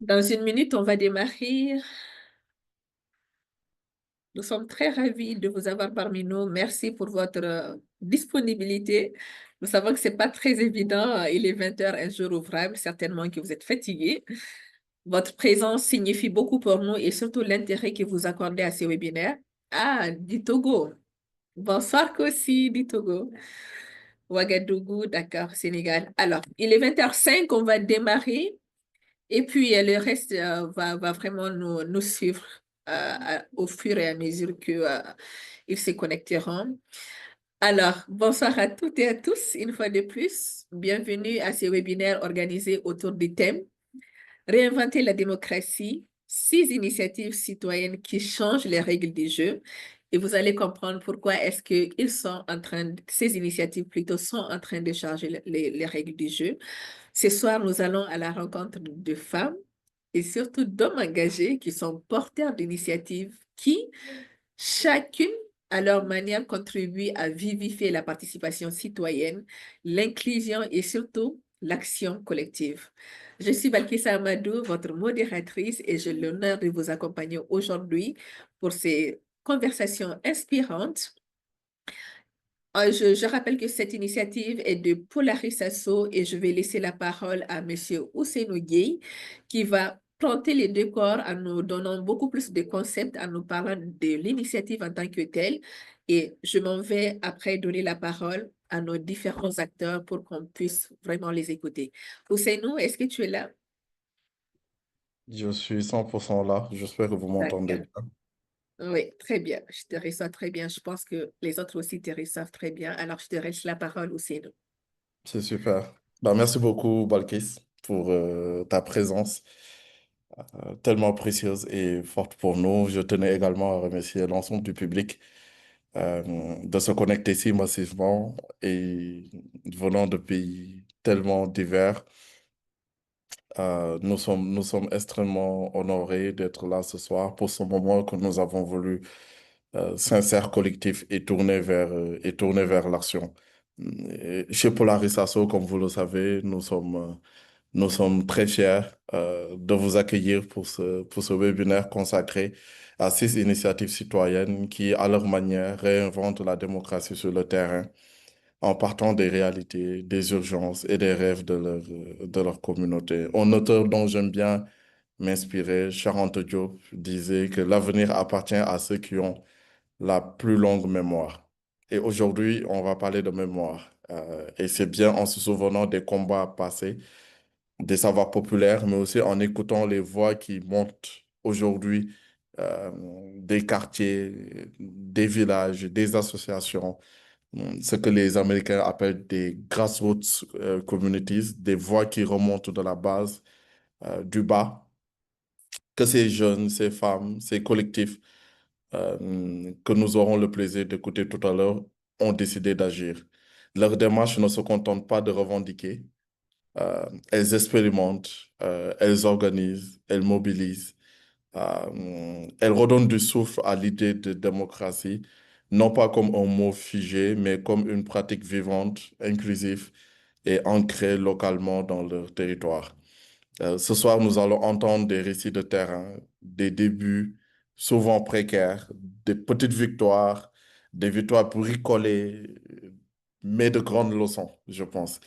Dans une minute, on va démarrer. Nous sommes très ravis de vous avoir parmi nous. Merci pour votre disponibilité. Nous savons que c'est pas très évident. Il est 20 heures, un jour ouvrable. Certainement que vous êtes fatigués. Votre présence signifie beaucoup pour nous et surtout l'intérêt que vous accordez à ces webinaires. Ah, du Togo. Bonsoir Kossi, du Togo. Ouagadougou, d'accord, Sénégal. Alors, il est 20h05, on va démarrer. Et puis, le reste va vraiment nous suivre au fur et à mesure que, ils se connecteront. Alors, bonsoir à toutes et à tous, une fois de plus. Bienvenue à ce webinaire organisé autour du thème Réinventer la démocratie, 6 initiatives citoyennes qui changent les règles du jeu. Et vous allez comprendre pourquoi est-ce que ces initiatives plutôt sont en train de changer les règles du jeu. Ce soir, nous allons à la rencontre de femmes et surtout d'hommes engagés qui sont porteurs d'initiatives qui, chacune à leur manière, contribuent à vivifier la participation citoyenne, l'inclusion et surtout l'action collective. Je suis Balkissa Amadou, votre modératrice, et j'ai l'honneur de vous accompagner aujourd'hui pour ces conversations inspirantes. Je rappelle que cette initiative est de Polaris Asso et je vais laisser la parole à Monsieur Ousseynou Gueye qui va planter les décors en nous donnant beaucoup plus de concepts, en nous parlant de l'initiative en tant que telle. Et je m'en vais après donner la parole à nos différents acteurs pour qu'on puisse vraiment les écouter. Ousseynou, est-ce que tu es là? Je suis 100% là. J'espère que vous m'entendez D'accord. bien. Oui, très bien. Je te reçois très bien. Je pense que les autres aussi te reçoivent très bien. Alors, je te laisse la parole, Ousseynou. C'est super. Bah, merci beaucoup, Balkis, pour ta présence tellement précieuse et forte pour nous. Je tenais également à remercier l'ensemble du public de se connecter si massivement et venant de pays tellement divers. Nous sommes extrêmement honorés d'être là ce soir pour ce moment que nous avons voulu sincère, collectif et tourné vers l'action. Chez Polaris Asso, comme vous le savez, nous sommes très fiers de vous accueillir pour ce webinaire consacré à 6 initiatives citoyennes qui, à leur manière, réinventent la démocratie sur le terrain en partant des réalités, des urgences et des rêves de leur communauté. Un auteur dont j'aime bien m'inspirer, Charente Diop, disait que l'avenir appartient à ceux qui ont la plus longue mémoire. Et aujourd'hui, on va parler de mémoire. Et c'est bien en se souvenant des combats passés, des savoirs populaires, mais aussi en écoutant les voix qui montent aujourd'hui euh, des quartiers, des villages, des associations, ce que les Américains appellent des grassroots communities, des voix qui remontent de la base, du bas, que ces jeunes, ces femmes, ces collectifs que nous aurons le plaisir d'écouter tout à l'heure, ont décidé d'agir. Leur démarche ne se contente pas de revendiquer, elles expérimentent, elles organisent, elles mobilisent, elles redonnent du souffle à l'idée de démocratie, non pas comme un mot figé, mais comme une pratique vivante, inclusive et ancrée localement dans leur territoire. Ce soir, nous allons entendre des récits de terrain, des débuts souvent précaires, des petites victoires, des victoires bricolées, mais de grandes leçons, je pense.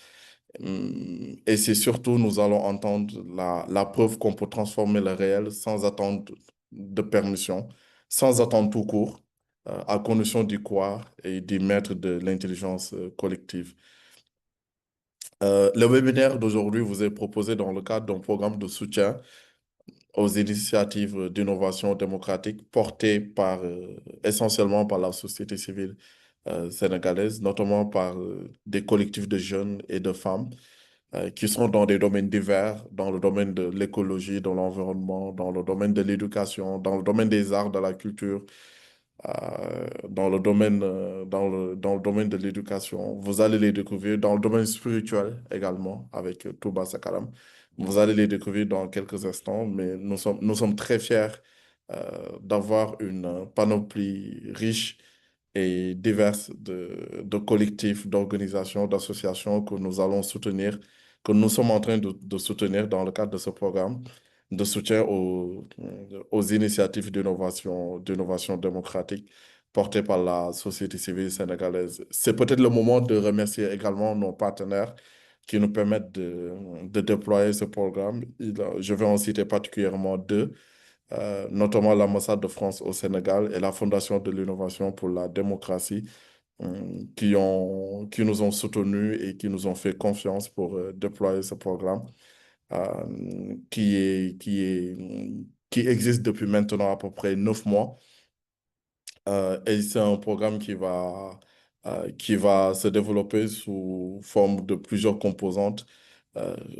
Et c'est surtout, nous allons entendre la preuve qu'on peut transformer le réel sans attendre de permission, sans attendre tout court, à condition d'y croire et d'y mettre de l'intelligence collective. Le webinaire d'aujourd'hui vous est proposé dans le cadre d'un programme de soutien aux initiatives d'innovation démocratique portées essentiellement par la société civile sénégalaise, notamment par des collectifs de jeunes et de femmes qui sont dans des domaines divers, dans le domaine de l'écologie, dans l'environnement, dans le domaine de l'éducation, dans le domaine des arts, de la culture, dans le domaine de l'éducation. Vous allez les découvrir dans le domaine spirituel également avec Touba Sakaram. Vous allez les découvrir dans quelques instants, mais nous sommes très fiers d'avoir une panoplie riche et diverse de collectifs, d'organisations, d'associations que nous allons soutenir, que nous sommes en train de soutenir dans le cadre de ce programme. de soutien aux initiatives d'innovation démocratique portées par la société civile sénégalaise. C'est peut-être le moment de remercier également nos partenaires qui nous permettent de déployer ce programme. Je vais en citer particulièrement deux, notamment l'ambassade de France au Sénégal et la Fondation de l'innovation pour la démocratie, qui nous ont soutenus et qui nous ont fait confiance pour déployer ce programme, qui existe depuis maintenant à peu près 9 mois. Et c'est un programme qui va se développer sous forme de plusieurs composantes.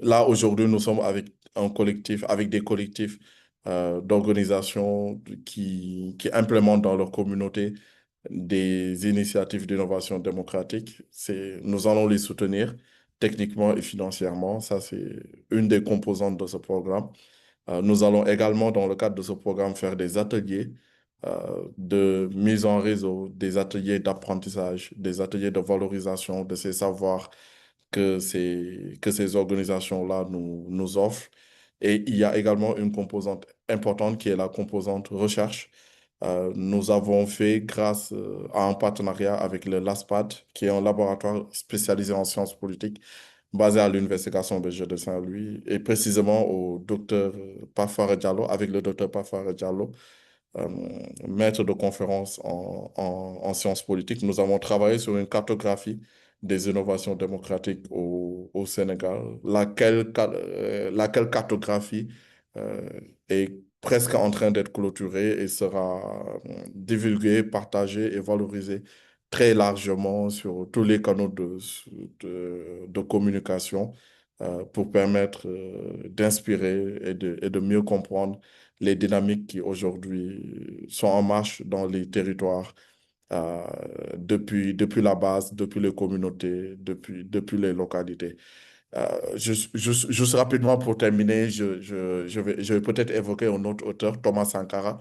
Là, aujourd'hui, nous sommes avec un collectif, avec des collectifs d'organisations qui implémentent dans leur communauté des initiatives d'innovation démocratique. Nous allons les soutenir techniquement et financièrement. Ça, c'est une des composantes de ce programme. Nous allons également, dans le cadre de ce programme, faire des ateliers de mise en réseau, des ateliers d'apprentissage, des ateliers de valorisation de ces savoirs que ces organisations-là nous offrent. Et il y a également une composante importante qui est la composante recherche. Nous avons fait, grâce à un partenariat avec le LASPAD, qui est un laboratoire spécialisé en sciences politiques, basé à l'Université Gaston Berger de Saint-Louis, et précisément au docteur Pafare Diallo, avec le docteur Pafare Diallo, euh, maître de conférence en sciences politiques. Nous avons travaillé sur une cartographie des innovations démocratiques au Sénégal, laquelle cartographie euh, est presque en train d'être clôturée et sera divulguée, partagée et valorisée très largement sur tous les canaux de communication, pour permettre d'inspirer et de mieux comprendre les dynamiques qui aujourd'hui sont en marche dans les territoires, euh, depuis la base, depuis les communautés, depuis les localités. Juste rapidement pour terminer, je vais peut-être évoquer un autre auteur, Thomas Sankara,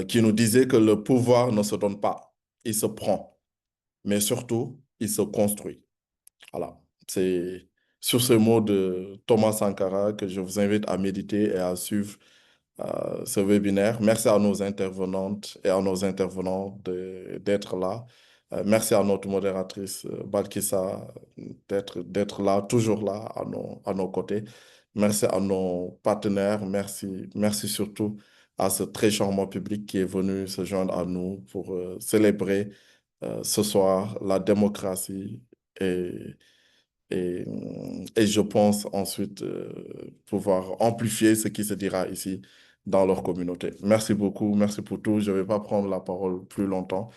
qui nous disait que le pouvoir ne se donne pas, il se prend, mais surtout, il se construit. Voilà, c'est sur ce mot de Thomas Sankara que je vous invite à méditer et à suivre ce webinaire. Merci à nos intervenantes et à nos intervenants d'être là. Merci à notre modératrice Balkissa d'être là, toujours là à nos côtés. Merci à nos partenaires. Merci surtout à ce très charmant public qui est venu se joindre à nous pour célébrer ce soir la démocratie et et je pense ensuite pouvoir amplifier ce qui se dira ici dans leur communauté. Merci beaucoup, merci pour tout. Je ne vais pas prendre la parole plus longtemps.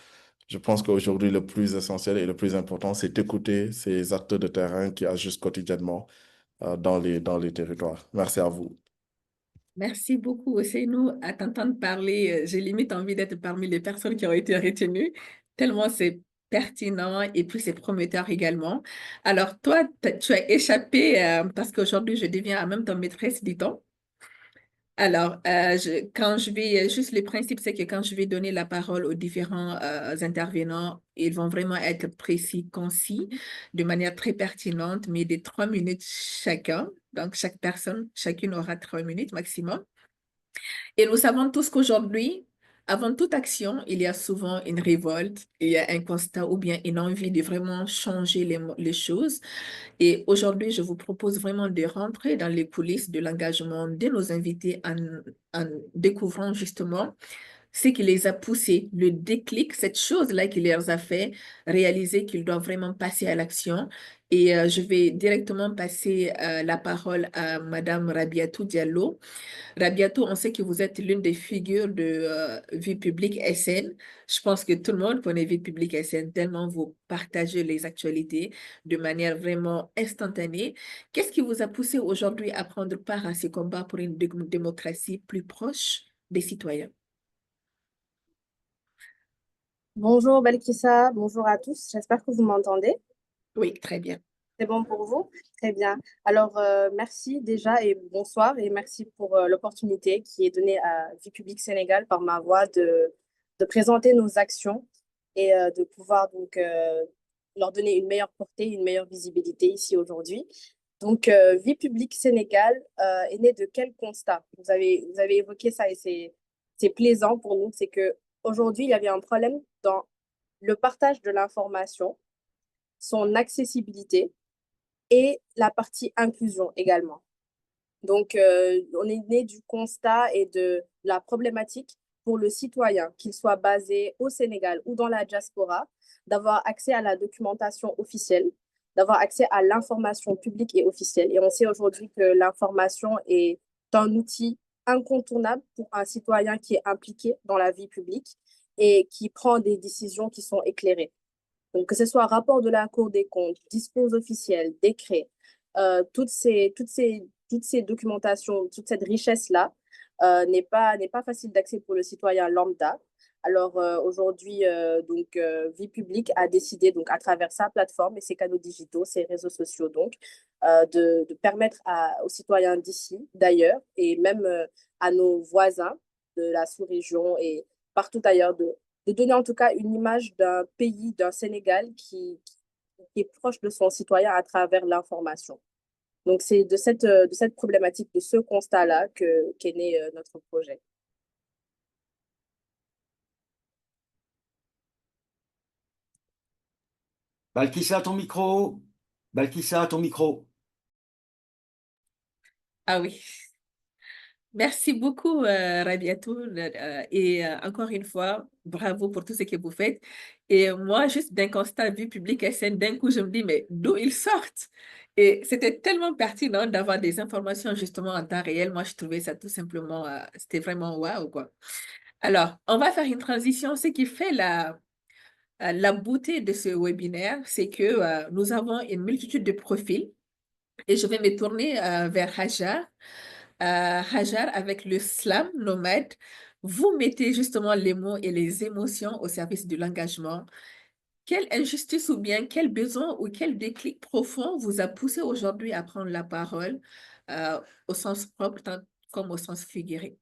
Je pense qu'aujourd'hui, le plus essentiel et le plus important, c'est d'écouter ces acteurs de terrain qui agissent quotidiennement dans les territoires. Merci à vous. Merci beaucoup, Ousseynou. À t'entendre parler, j'ai limite envie d'être parmi les personnes qui ont été retenues, tellement c'est pertinent et puis c'est prometteur également. Alors, toi, tu as échappé parce qu'aujourd'hui, je deviens en même temps maîtresse, dit-on. Alors, quand je vais, juste le principe, c'est que quand je vais donner la parole aux différents intervenants, ils vont vraiment être précis, concis, de manière très pertinente, mais de 3 minutes chacun. Donc, chaque personne, chacune aura 3 minutes maximum. Et nous savons tous qu'aujourd'hui, avant toute action, il y a souvent une révolte, il y a un constat ou bien une envie de vraiment changer les choses. Et aujourd'hui, je vous propose vraiment de rentrer dans les coulisses de l'engagement de nos invités en découvrant justement ce qui les a poussés, le déclic, cette chose-là qui les a fait réaliser qu'ils doivent vraiment passer à l'action. Et je vais directement passer la parole à Madame Rabiatou Diallo. Rabiatou, on sait que vous êtes l'une des figures de Vie publique SN. Je pense que tout le monde connaît Vie publique SN tellement vous partagez les actualités de manière vraiment instantanée. Qu'est-ce qui vous a poussé aujourd'hui à prendre part à ces combats pour une démocratie plus proche des citoyens? Bonjour Belkissa, bonjour à tous. J'espère que vous m'entendez. Oui, très bien. C'est bon pour vous? Très bien. Alors, merci déjà et bonsoir et merci pour l'opportunité qui est donnée à Vie publique Sénégal par ma voix de présenter nos actions et de pouvoir donc leur donner une meilleure portée, une meilleure visibilité ici aujourd'hui. Donc, Vie publique Sénégal est née de quel constat? Vous avez évoqué ça et c'est plaisant pour nous. C'est que aujourd'hui, il y avait un problème dans le partage de l'information, son accessibilité et la partie inclusion également. Donc, on est né du constat et de la problématique pour le citoyen, qu'il soit basé au Sénégal ou dans la diaspora, d'avoir accès à la documentation officielle, d'avoir accès à l'information publique et officielle. Et on sait aujourd'hui que l'information est un outil incontournable pour un citoyen qui est impliqué dans la vie publique et qui prend des décisions qui sont éclairées. Donc, que ce soit rapport de la Cour des comptes, discours officiels, décrets, toutes ces documentations, toute cette richesse-là n'est pas facile d'accès pour le citoyen lambda. Alors aujourd'hui, Vie publique a décidé, donc à travers sa plateforme et ses canaux digitaux, ses réseaux sociaux, de permettre aux citoyens d'ici, d'ailleurs, et même à nos voisins de la sous-région et partout ailleurs de donner en tout cas une image d'un pays, d'un Sénégal qui est proche de son citoyen à travers l'information. Donc, c'est de cette problématique, de ce constat-là qu'est né notre projet. Balkissa, ton micro. Balkissa, ton micro. Ah oui. Merci beaucoup, Rabiatou. Encore une fois, bravo pour tout ce que vous faites. Et moi, juste d'un constat Vie publique SN, d'un coup, je me dis, mais d'où ils sortent? Et c'était tellement pertinent d'avoir des informations justement en temps réel. Moi, je trouvais ça tout simplement, c'était vraiment waouh, quoi. Alors, on va faire une transition. Ce qui fait la beauté de ce webinaire, c'est que nous avons une multitude de profils. Et je vais me tourner vers Hajar. Hajar, avec le slam nomade, vous mettez justement les mots et les émotions au service de l'engagement. Quelle injustice ou bien quel besoin ou quel déclic profond vous a poussé aujourd'hui à prendre la parole au sens propre tant comme au sens figuré?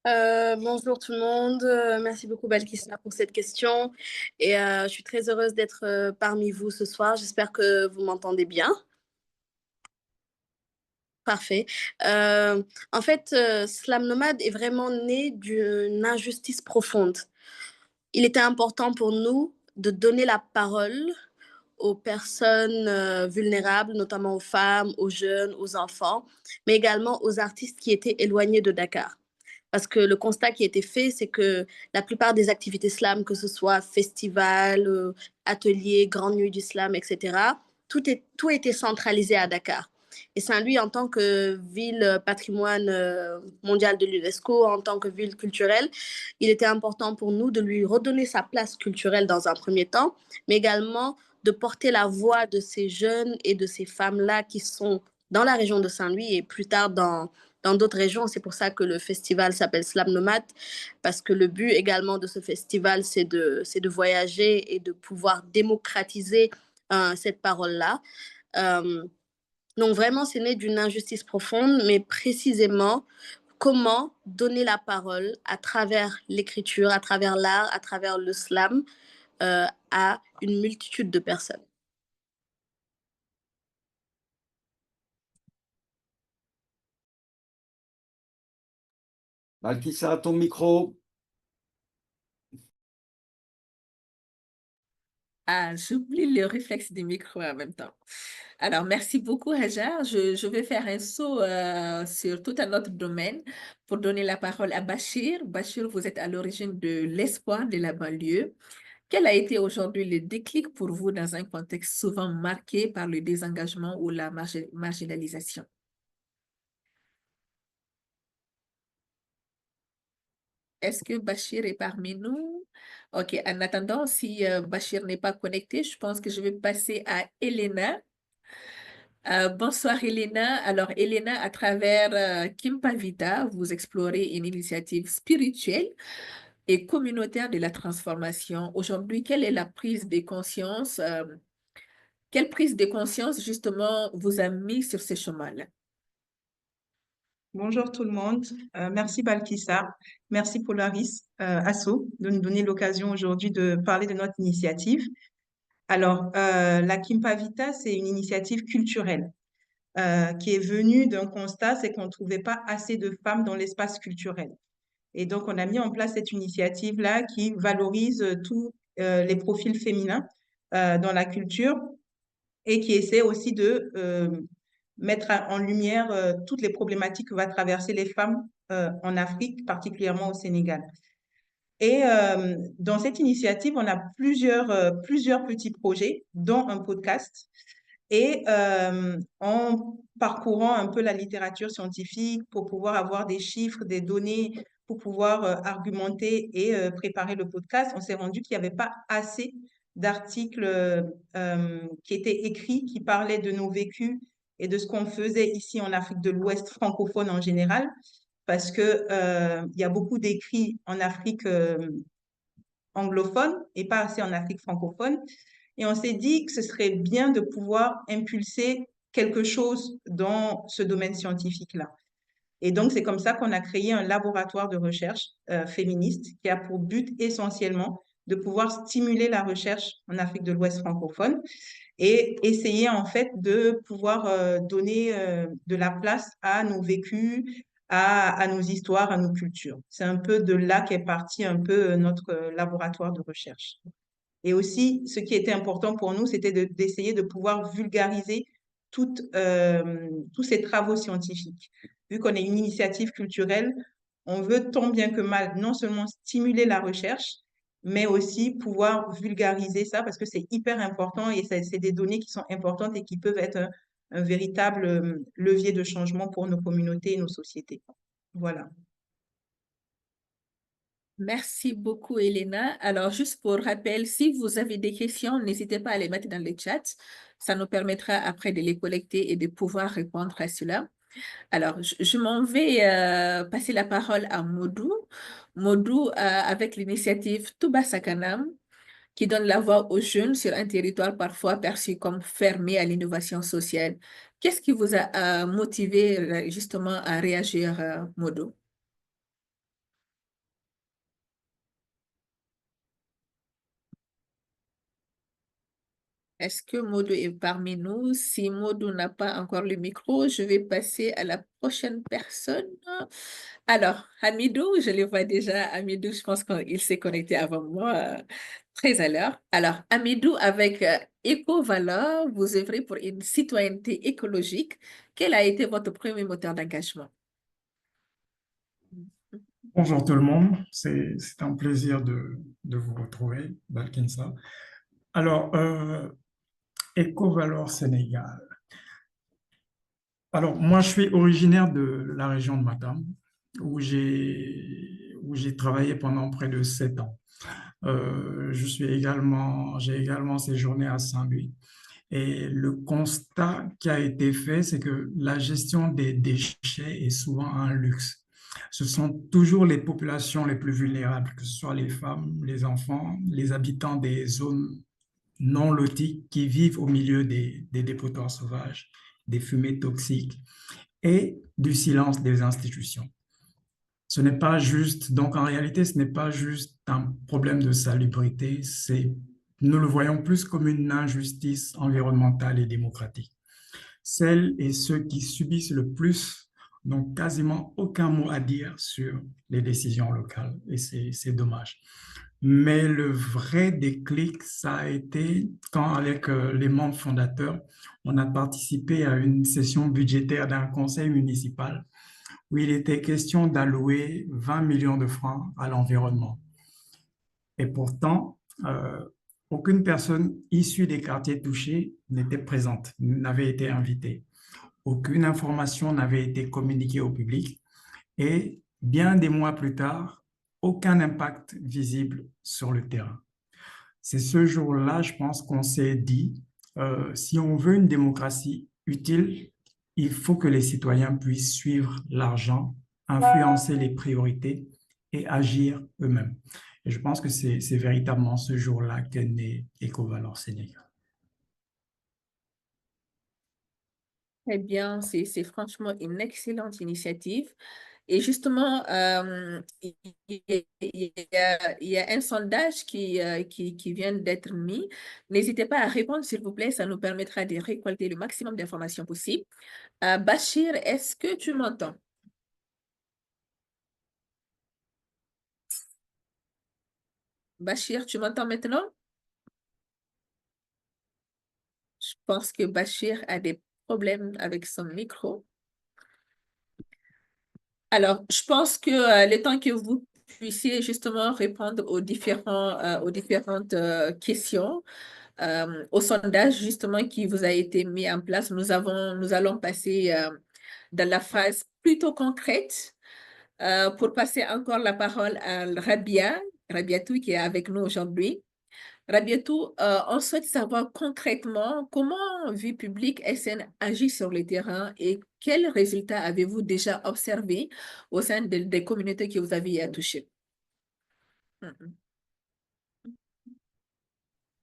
Bonjour tout le monde, merci beaucoup Balkissa pour cette question et je suis très heureuse d'être parmi vous ce soir, j'espère que vous m'entendez bien. Parfait. En fait, Slam Nomade est vraiment né d'une injustice profonde. Il était important pour nous de donner la parole aux personnes vulnérables, notamment aux femmes, aux jeunes, aux enfants, mais également aux artistes qui étaient éloignés de Dakar. Parce que le constat qui a été fait, c'est que la plupart des activités slam, que ce soit festivals, ateliers, grandes nuits d'islam, etc., tout a été centralisé à Dakar. Et Saint-Louis, en tant que ville patrimoine mondial de l'UNESCO, en tant que ville culturelle, il était important pour nous de lui redonner sa place culturelle dans un premier temps, mais également de porter la voix de ces jeunes et de ces femmes-là qui sont dans la région de Saint-Louis et plus tard dans d'autres régions. C'est pour ça que le festival s'appelle Slam Nomade, parce que le but également de ce festival, c'est de voyager et de pouvoir démocratiser cette parole-là. Donc vraiment, c'est né d'une injustice profonde, mais précisément, comment donner la parole à travers l'écriture, à travers l'art, à travers le slam à une multitude de personnes. Balkissa, ton micro. Ah, j'oublie le réflexe du micro en même temps. Alors, merci beaucoup, Hajar. Je vais faire un saut sur tout un autre domaine pour donner la parole à Bachir. Bachir, vous êtes à l'origine de l'espoir de la banlieue. Quel a été aujourd'hui le déclic pour vous dans un contexte souvent marqué par le désengagement ou la marginalisation? Est-ce que Bachir est parmi nous? OK, en attendant, si Bachir n'est pas connecté, je pense que je vais passer à Elena. Bonsoir Elena. Alors Elena, à travers Kimpa Vita, vous explorez une initiative spirituelle et communautaire de la transformation. Aujourd'hui, quelle est la prise de conscience, quelle prise de conscience justement vous a mis sur ce chemin-là? Bonjour tout le monde. Merci Balkissa. Merci Polaris Asso de nous donner l'occasion aujourd'hui de parler de notre initiative. Alors, la Kimpa Vita, c'est une initiative culturelle qui est venue d'un constat, c'est qu'on ne trouvait pas assez de femmes dans l'espace culturel. Et donc, on a mis en place cette initiative-là qui valorise tous les profils féminins dans la culture et qui essaie aussi de mettre en lumière toutes les problématiques que va traverser les femmes en Afrique, particulièrement au Sénégal. Et dans cette initiative, on a plusieurs petits projets, dont un podcast. Et en parcourant un peu la littérature scientifique pour pouvoir avoir des chiffres, des données, pour pouvoir argumenter et préparer le podcast, on s'est rendu qu'il n'y avait pas assez d'articles qui étaient écrits, qui parlaient de nos vécus et de ce qu'on faisait ici en Afrique de l'Ouest francophone en général, parce que il y a beaucoup d'écrits en Afrique anglophone et pas assez en Afrique francophone. Et on s'est dit que ce serait bien de pouvoir impulser quelque chose dans ce domaine scientifique-là. Et donc, c'est comme ça qu'on a créé un laboratoire de recherche féministe qui a pour but essentiellement de pouvoir stimuler la recherche en Afrique de l'Ouest francophone et essayer en fait de pouvoir donner de la place à nos vécus, à nos histoires, à nos cultures. C'est un peu de là qu'est parti un peu notre laboratoire de recherche. Et aussi, ce qui était important pour nous, c'était d'essayer de pouvoir vulgariser tous ces travaux scientifiques. Vu qu'on est une initiative culturelle, on veut tant bien que mal non seulement stimuler la recherche, mais aussi pouvoir vulgariser ça parce que c'est hyper important et c'est des données qui sont importantes et qui peuvent être un véritable levier de changement pour nos communautés et nos sociétés. Voilà. Merci beaucoup, Elena. Alors, juste pour rappel, si vous avez des questions, n'hésitez pas à les mettre dans le chat. Ça nous permettra après de les collecter et de pouvoir répondre à cela. Alors, je m'en vais passer la parole à Modou. Modou, avec l'initiative Touba Sakanam, qui donne la voix aux jeunes sur un territoire parfois perçu comme fermé à l'innovation sociale. Qu'est-ce qui vous a motivé justement à réagir, Modou? Est-ce que Modou est parmi nous? Si Modou n'a pas encore le micro, je vais passer à la prochaine personne. Alors, Hamidou, je le vois déjà. Hamidou, je pense qu'il s'est connecté avant moi, très à l'heure. Alors, Hamidou, avec EcoValeur, vous œuvrez pour une citoyenneté écologique. Quel a été votre premier moteur d'engagement? Bonjour tout le monde, c'est un plaisir de vous retrouver, Balkinsa. Alors, EcoValor Sénégal. Alors, moi, je suis originaire de la région de Matam, où j'ai travaillé pendant près de 7 ans. J'ai également séjourné à Saint-Louis. Et le constat qui a été fait, c'est que la gestion des déchets est souvent un luxe. Ce sont toujours les populations les plus vulnérables, que ce soit les femmes, les enfants, les habitants des zones non loties qui vivent au milieu des dépotoirs sauvages, des fumées toxiques et du silence des institutions. Ce n'est pas juste, donc en réalité, ce n'est pas juste un problème de salubrité, nous le voyons plus comme une injustice environnementale et démocratique. Celles et ceux qui subissent le plus n'ont quasiment aucun mot à dire sur les décisions locales et c'est dommage. Mais le vrai déclic, ça a été quand, avec les membres fondateurs, on a participé à une session budgétaire d'un conseil municipal où il était question d'allouer 20 millions de francs à l'environnement. Et pourtant, aucune personne issue des quartiers touchés n'était présente, n'avait été invitée. Aucune information n'avait été communiquée au public et bien des mois plus tard, aucun impact visible sur le terrain. C'est ce jour-là, je pense qu'on s'est dit, si on veut une démocratie utile, il faut que les citoyens puissent suivre l'argent, influencer les priorités et agir eux-mêmes. Et je pense que c'est véritablement ce jour-là qu'est né EcoValor Sénégal. Eh bien, c'est franchement une excellente initiative. Et justement, il y a un sondage qui vient d'être mis. N'hésitez pas à répondre, s'il vous plaît. Ça nous permettra de récolter le maximum d'informations possibles. Bachir, est-ce que tu m'entends? Bachir, tu m'entends maintenant? Je pense que Bachir a des problèmes avec son micro. Alors, je pense que le temps que vous puissiez justement répondre aux différentes questions, au sondage justement qui vous a été mis en place, nous allons passer dans la phase plutôt concrète pour passer encore la parole à Rabiatou qui est avec nous aujourd'hui. Rabiatou, on souhaite savoir concrètement comment Vie publique SN agit sur le terrain et quels résultats avez-vous déjà observés au sein des communautés que vous avez touchées? Mhm.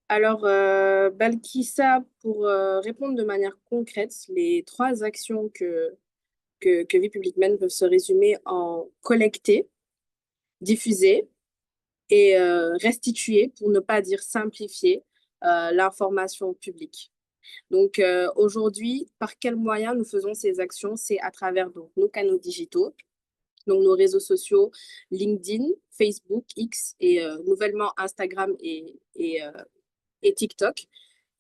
Alors, Balkissa, pour répondre de manière concrète, les 3 actions que Vie publique mène peuvent se résumer en collecter, diffuser et restituer, pour ne pas dire simplifier, l'information publique. Donc aujourd'hui, par quels moyens nous faisons ces actions? C'est à travers donc, nos canaux digitaux, donc nos réseaux sociaux, LinkedIn, Facebook, X et nouvellement Instagram et TikTok,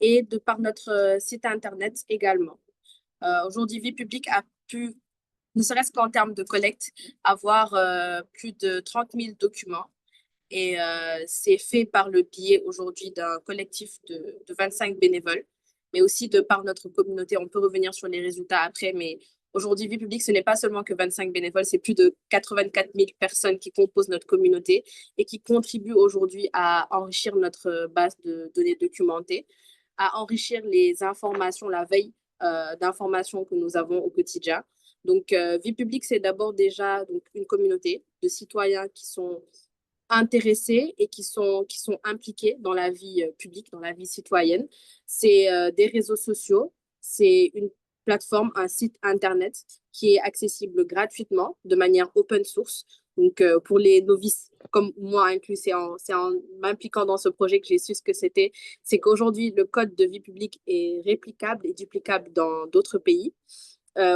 et de par notre site Internet également. Aujourd'hui, Vie publique a pu, ne serait-ce qu'en termes de collecte, avoir plus de 30 000 documents. Et c'est fait par le biais aujourd'hui d'un collectif de 25 bénévoles, mais aussi de par notre communauté. On peut revenir sur les résultats après, mais aujourd'hui, Vie publique, ce n'est pas seulement que 25 bénévoles, c'est plus de 84 000 personnes qui composent notre communauté et qui contribuent aujourd'hui à enrichir notre base de données documentées, à enrichir les informations, la veille d'informations que nous avons au quotidien. Donc, Vie publique, c'est d'abord déjà donc, une communauté de citoyens qui sont intéressés et qui sont impliqués dans la vie publique, dans la vie citoyenne. C'est des réseaux sociaux, c'est une plateforme, un site Internet qui est accessible gratuitement de manière open source. Donc, pour les novices comme moi inclus, c'est en m'impliquant dans ce projet que j'ai su ce que c'était. C'est qu'aujourd'hui, le code de Vie publique est réplicable et duplicable dans d'autres pays.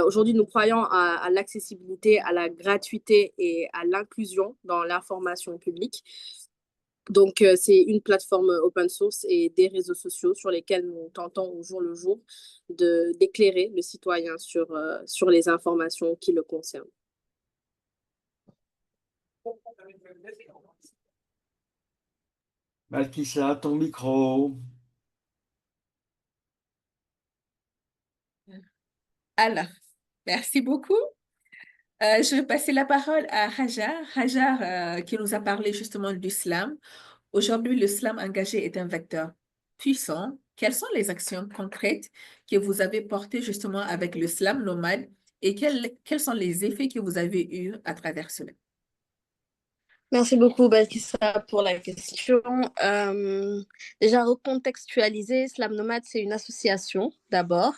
Aujourd'hui, nous croyons à l'accessibilité, à la gratuité et à l'inclusion dans l'information publique. Donc, c'est une plateforme open source et des réseaux sociaux sur lesquels nous tentons au jour le jour d'éclairer le citoyen sur les informations qui le concernent. Balkissa, ton micro. Alors, merci beaucoup. Je vais passer la parole à Hajar. Hajar, qui nous a parlé justement du slam. Aujourd'hui, le slam engagé est un vecteur puissant. Quelles sont les actions concrètes que vous avez portées justement avec le slam nomade et quels sont les effets que vous avez eus à travers cela? Merci beaucoup, Balkissa, pour la question. Déjà, recontextualiser, Slam Nomade, c'est une association d'abord.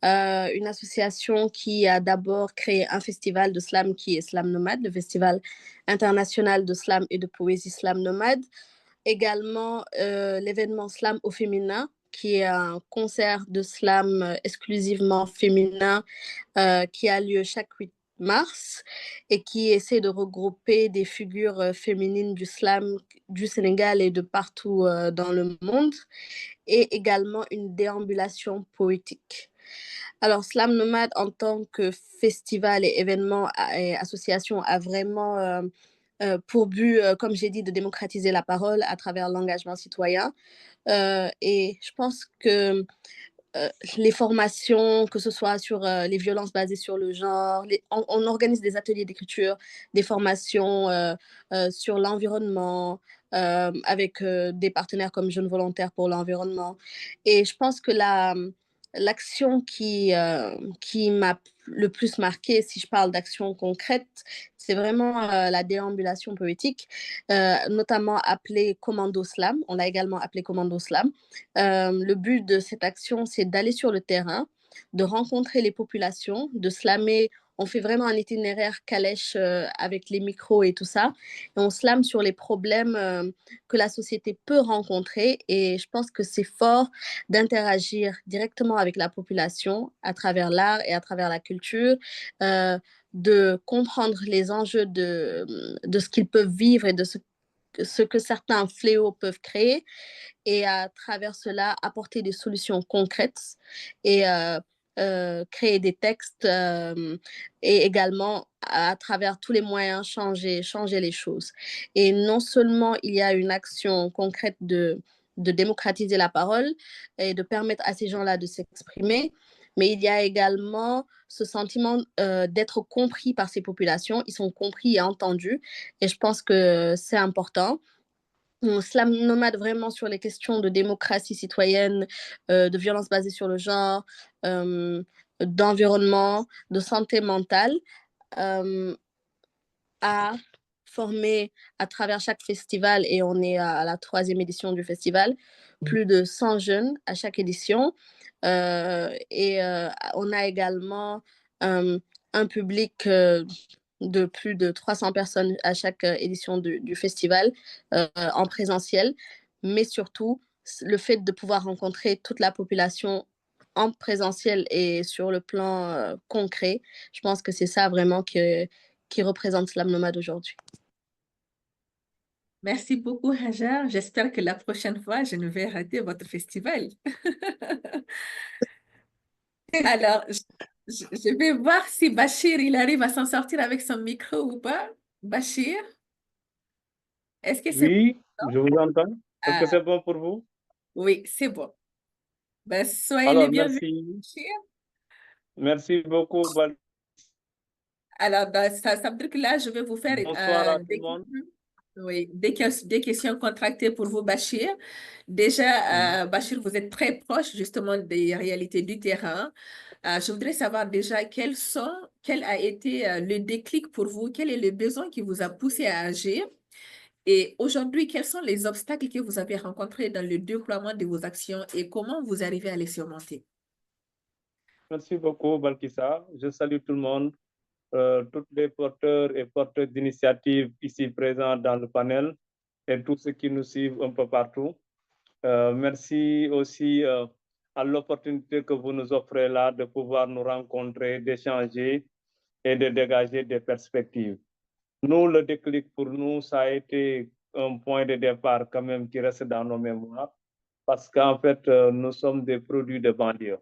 Une association qui a d'abord créé un festival de slam qui est Slam Nomade, le Festival international de slam et de poésie Slam Nomade. Également, l'événement Slam au féminin, qui est un concert de slam exclusivement féminin qui a lieu chaque 8 mars et qui essaie de regrouper des figures féminines du slam du Sénégal et de partout dans le monde, et également une déambulation poétique. Alors, Slam Nomade, en tant que festival et événement et association, a vraiment pour but, comme j'ai dit, de démocratiser la parole à travers l'engagement citoyen. Et je pense que les formations, que ce soit sur les violences basées sur le genre, on organise des ateliers d'écriture, des formations sur l'environnement, avec des partenaires comme Jeunes Volontaires pour l'Environnement. Et je pense que l'action qui m'a le plus marquée, si je parle d'action concrète, c'est vraiment la déambulation poétique, notamment appelée Commando Slam. On l'a également appelée Commando Slam. Le but de cette action, c'est d'aller sur le terrain, de rencontrer les populations, de slammer on fait vraiment un itinéraire calèche avec les micros et tout ça. Et on slame sur les problèmes que la société peut rencontrer. Et je pense que c'est fort d'interagir directement avec la population à travers l'art et à travers la culture, de comprendre les enjeux de ce qu'ils peuvent vivre et de ce que certains fléaux peuvent créer, et à travers cela apporter des solutions concrètes et créer des textes, et également à travers tous les moyens changer les choses. Et non seulement il y a une action concrète de démocratiser la parole et de permettre à ces gens-là de s'exprimer, mais il y a également ce sentiment d'être compris par ces populations. Ils sont compris et entendus, et je pense que c'est important. On slam nomade vraiment sur les questions de démocratie citoyenne, de violence basée sur le genre, d'environnement, de santé mentale, à former à travers chaque festival, et on est à la 3e édition du festival, plus de 100 jeunes à chaque édition. Et on a également un public de plus de 300 personnes à chaque édition du festival en présentiel, mais surtout le fait de pouvoir rencontrer toute la population en présentiel et sur le plan concret, je pense que c'est ça vraiment qui représente Slam Nomade aujourd'hui. Merci beaucoup, Hajar. J'espère que la prochaine fois, je ne vais rater votre festival. Alors, je vais voir si Bachir, il arrive à s'en sortir avec son micro ou pas. Bachir, est-ce que c'est Oui, bon? je vous entends. Est-ce que Ah, c'est bon pour vous? oui, c'est bon. Ben, soyez les Alors, bienvenus, merci. Bachir. Merci beaucoup. Alors, ben, ça veut dire que là, je vais vous faire Bonsoir à tout le monde. oui, des questions contractées pour vous, Bachir. Déjà, Bachir, vous êtes très proche justement des réalités du terrain. Je voudrais savoir déjà quel a été le déclic pour vous, quel est le besoin qui vous a poussé à agir. Et aujourd'hui, quels sont les obstacles que vous avez rencontrés dans le déploiement de vos actions et comment vous arrivez à les surmonter? Merci beaucoup, Balkissa. Je salue tout le monde, tous les porteurs et porteuses d'initiatives ici présents dans le panel et tous ceux qui nous suivent un peu partout. Merci aussi à l'opportunité que vous nous offrez là de pouvoir nous rencontrer, d'échanger et de dégager des perspectives. Nous, le déclic pour nous, ça a été un point de départ quand même qui reste dans nos mémoires parce qu'en fait, nous sommes des produits de banlieue.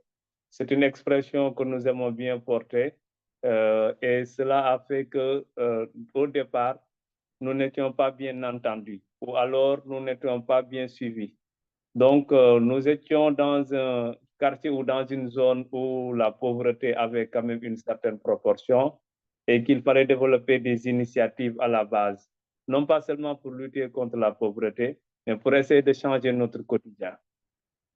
C'est une expression que nous aimons bien porter et cela a fait que au départ, nous n'étions pas bien entendus ou alors nous n'étions pas bien suivis. Donc, nous étions dans un quartier ou dans une zone où la pauvreté avait quand même une certaine proportion et qu'il fallait développer des initiatives à la base, non pas seulement pour lutter contre la pauvreté, mais pour essayer de changer notre quotidien.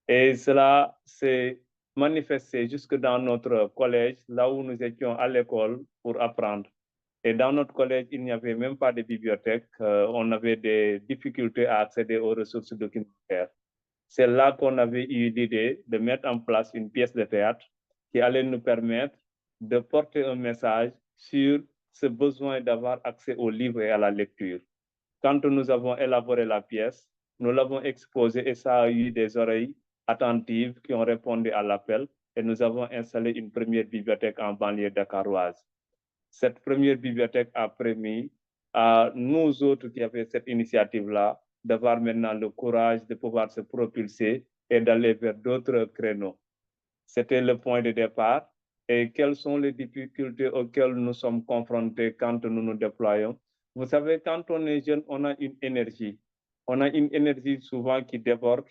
Et cela s'est manifesté jusque dans notre collège, là où nous étions à l'école pour apprendre. Et dans notre collège, il n'y avait même pas de bibliothèque. On avait des difficultés à accéder aux ressources documentaires. C'est là qu'on avait eu l'idée de mettre en place une pièce de théâtre qui allait nous permettre de porter un message sur ce besoin d'avoir accès aux livres et à la lecture. Quand nous avons élaboré la pièce, nous l'avons exposée et ça a eu des oreilles attentives qui ont répondu à l'appel et nous avons installé une première bibliothèque en banlieue dakaroise. Cette première bibliothèque a permis à nous autres qui avaient cette initiative-là d'avoir maintenant le courage de pouvoir se propulser et d'aller vers d'autres créneaux. C'était le point de départ. Et quelles sont les difficultés auxquelles nous sommes confrontés quand nous nous déployons? Vous savez, quand on est jeune, on a une énergie. On a une énergie souvent qui déborde,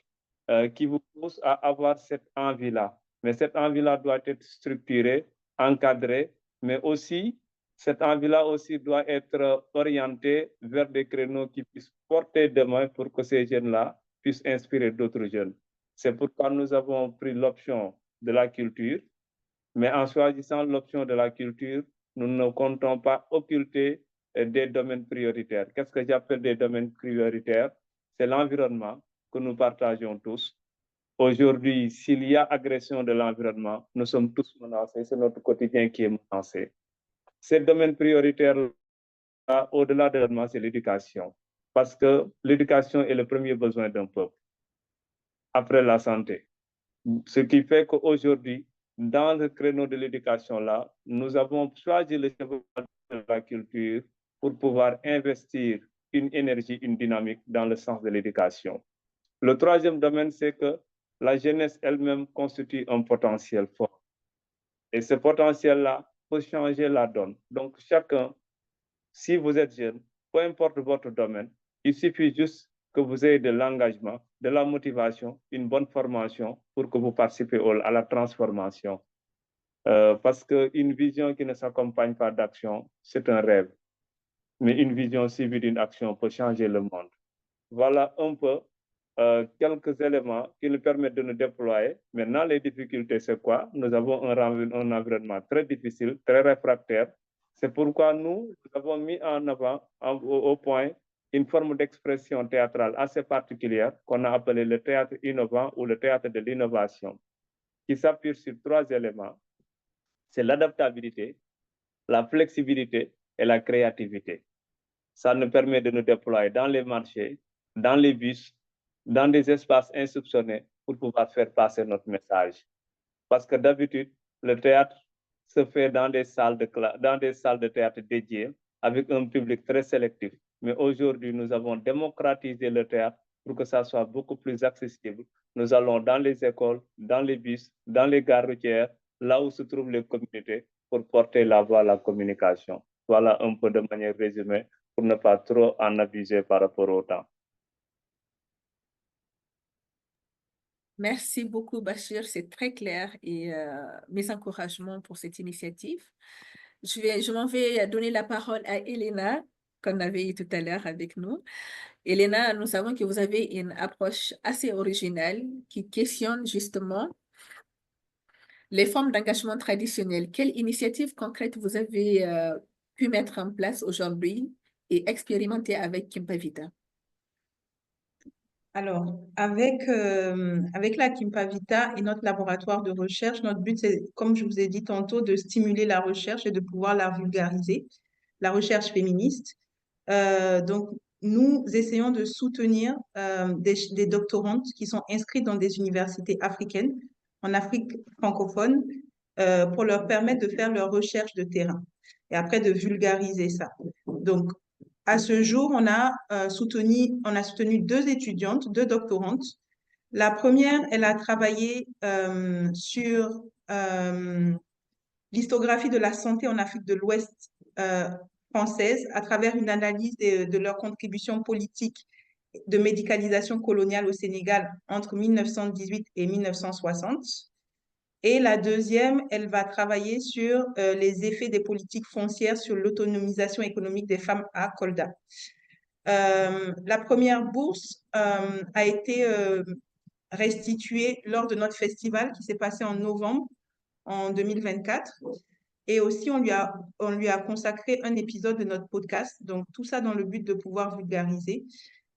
qui vous pousse à avoir cette envie-là. Mais cette envie-là doit être structurée, encadrée, mais aussi cette envie-là aussi doit être orientée vers des créneaux qui puissent porter demain pour que ces jeunes-là puissent inspirer d'autres jeunes. C'est pourquoi nous avons pris l'option de la culture, mais en choisissant l'option de la culture, nous ne comptons pas occulter des domaines prioritaires. Qu'est-ce que j'appelle des domaines prioritaires? C'est l'environnement que nous partageons tous. Aujourd'hui, s'il y a agression de l'environnement, nous sommes tous menacés, c'est notre quotidien qui est menacé. ces domaines prioritaires, au-delà de l'environnement, c'est l'éducation. Parce que l'éducation est le premier besoin d'un peuple, après la santé. Ce qui fait qu'aujourd'hui, dans le créneau de l'éducation-là, nous avons choisi le chemin de la culture pour pouvoir investir une énergie, une dynamique dans le sens de l'éducation. Le troisième domaine, c'est que la jeunesse elle-même constitue un potentiel fort. Et ce potentiel-là peut changer la donne. Donc, chacun, si vous êtes jeune, peu importe votre domaine, il suffit juste que vous ayez de l'engagement, de la motivation, une bonne formation pour que vous participez à la transformation. Parce qu'une vision qui ne s'accompagne pas d'action, c'est un rêve. Mais une vision suivie d'une action peut changer le monde. Voilà un peu quelques éléments qui nous permettent de nous déployer. Maintenant, les difficultés, c'est quoi? Nous avons un environnement très difficile, très réfractaire. C'est pourquoi nous avons mis en avant, au point, une forme d'expression théâtrale assez particulière qu'on a appelée le théâtre innovant ou le théâtre de l'innovation, qui s'appuie sur 3 éléments. C'est l'adaptabilité, la flexibilité et la créativité. Ça nous permet de nous déployer dans les marchés, dans les bus, dans des espaces insoupçonnés pour pouvoir faire passer notre message. Parce que d'habitude, le théâtre se fait dans des salles de théâtre dédiées avec un public très sélectif. Mais aujourd'hui, nous avons démocratisé le théâtre pour que ça soit beaucoup plus accessible. Nous allons dans les écoles, dans les bus, dans les gares routières, là où se trouvent les communautés, pour porter la voix à la communication. Voilà un peu de manière résumée pour ne pas trop en abuser par rapport au temps. Merci beaucoup, Bachir, c'est très clair et mes encouragements pour cette initiative. Je m'en vais donner la parole à Elena, qu'on avait eu tout à l'heure avec nous. Elena, nous savons que vous avez une approche assez originale qui questionne justement les formes d'engagement traditionnelles. Quelle initiative concrète vous avez pu mettre en place aujourd'hui et expérimenter avec Kimpavita? Alors, avec la Kimpavita et notre laboratoire de recherche, notre but, c'est, comme je vous ai dit tantôt, de stimuler la recherche et de pouvoir la vulgariser, la recherche féministe. Donc, nous essayons de soutenir des doctorantes qui sont inscrites dans des universités africaines, en Afrique francophone, pour leur permettre de faire leur recherche de terrain et après de vulgariser ça. Donc, à ce jour, on a soutenu 2 étudiantes, 2 doctorantes. La première, elle a travaillé sur l'histographie de la santé en Afrique de l'Ouest française à travers une analyse de leur contribution politique de médicalisation coloniale au Sénégal entre 1918 et 1960. Et la deuxième, elle va travailler sur les effets des politiques foncières sur l'autonomisation économique des femmes à Kolda. La première bourse a été restituée lors de notre festival qui s'est passé en novembre en 2024. Et aussi, on lui a consacré un épisode de notre podcast. Donc, tout ça dans le but de pouvoir vulgariser.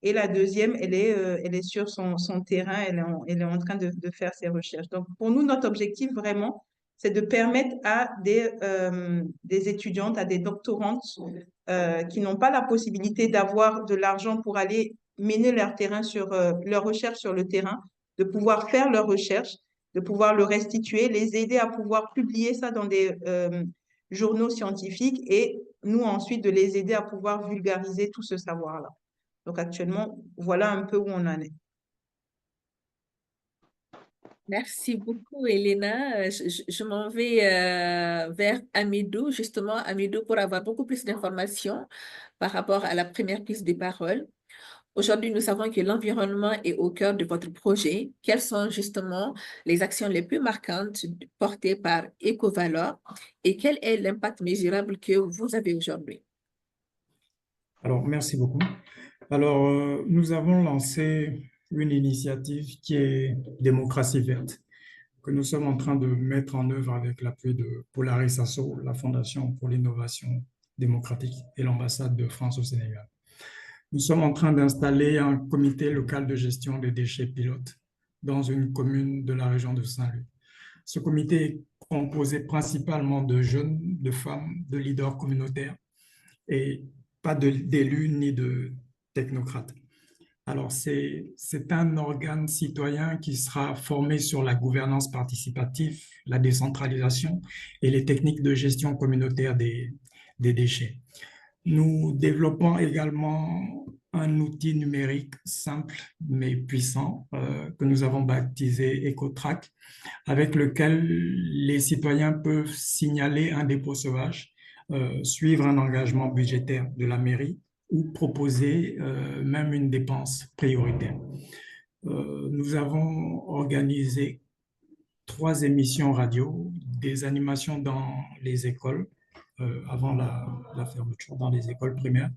Et la deuxième, elle est sur son terrain, elle est en train de faire ses recherches. Donc, pour nous, notre objectif vraiment, c'est de permettre à des étudiantes, à des doctorantes qui n'ont pas la possibilité d'avoir de l'argent pour aller mener leur recherche sur le terrain, de pouvoir faire leur recherche, de pouvoir le restituer, les aider à pouvoir publier ça dans des journaux scientifiques et nous ensuite de les aider à pouvoir vulgariser tout ce savoir-là. Donc actuellement, voilà un peu où on en est. Merci beaucoup, Elena. Je m'en vais vers Amidou, justement, Amidou, pour avoir beaucoup plus d'informations par rapport à la première prise de parole. Aujourd'hui, nous savons que l'environnement est au cœur de votre projet. Quelles sont justement les actions les plus marquantes portées par EcoValor et quel est l'impact mesurable que vous avez aujourd'hui? Alors, merci beaucoup. Alors, nous avons lancé une initiative qui est Démocratie verte, que nous sommes en train de mettre en œuvre avec l'appui de Polaris Asso, la Fondation pour l'innovation démocratique et l'ambassade de France au Sénégal. Nous sommes en train d'installer un comité local de gestion des déchets pilotes dans une commune de la région de Saint-Louis. Ce comité est composé principalement de jeunes, de femmes, de leaders communautaires et pas d'élus ni de technocrates. Alors, c'est un organe citoyen qui sera formé sur la gouvernance participative, la décentralisation et les techniques de gestion communautaire des déchets. Nous développons également un outil numérique simple mais puissant que nous avons baptisé EcoTrack, avec lequel les citoyens peuvent signaler un dépôt sauvage, suivre un engagement budgétaire de la mairie ou proposer même une dépense prioritaire. Nous avons organisé 3 émissions radio, des animations dans les écoles, avant la fermeture dans les écoles primaires,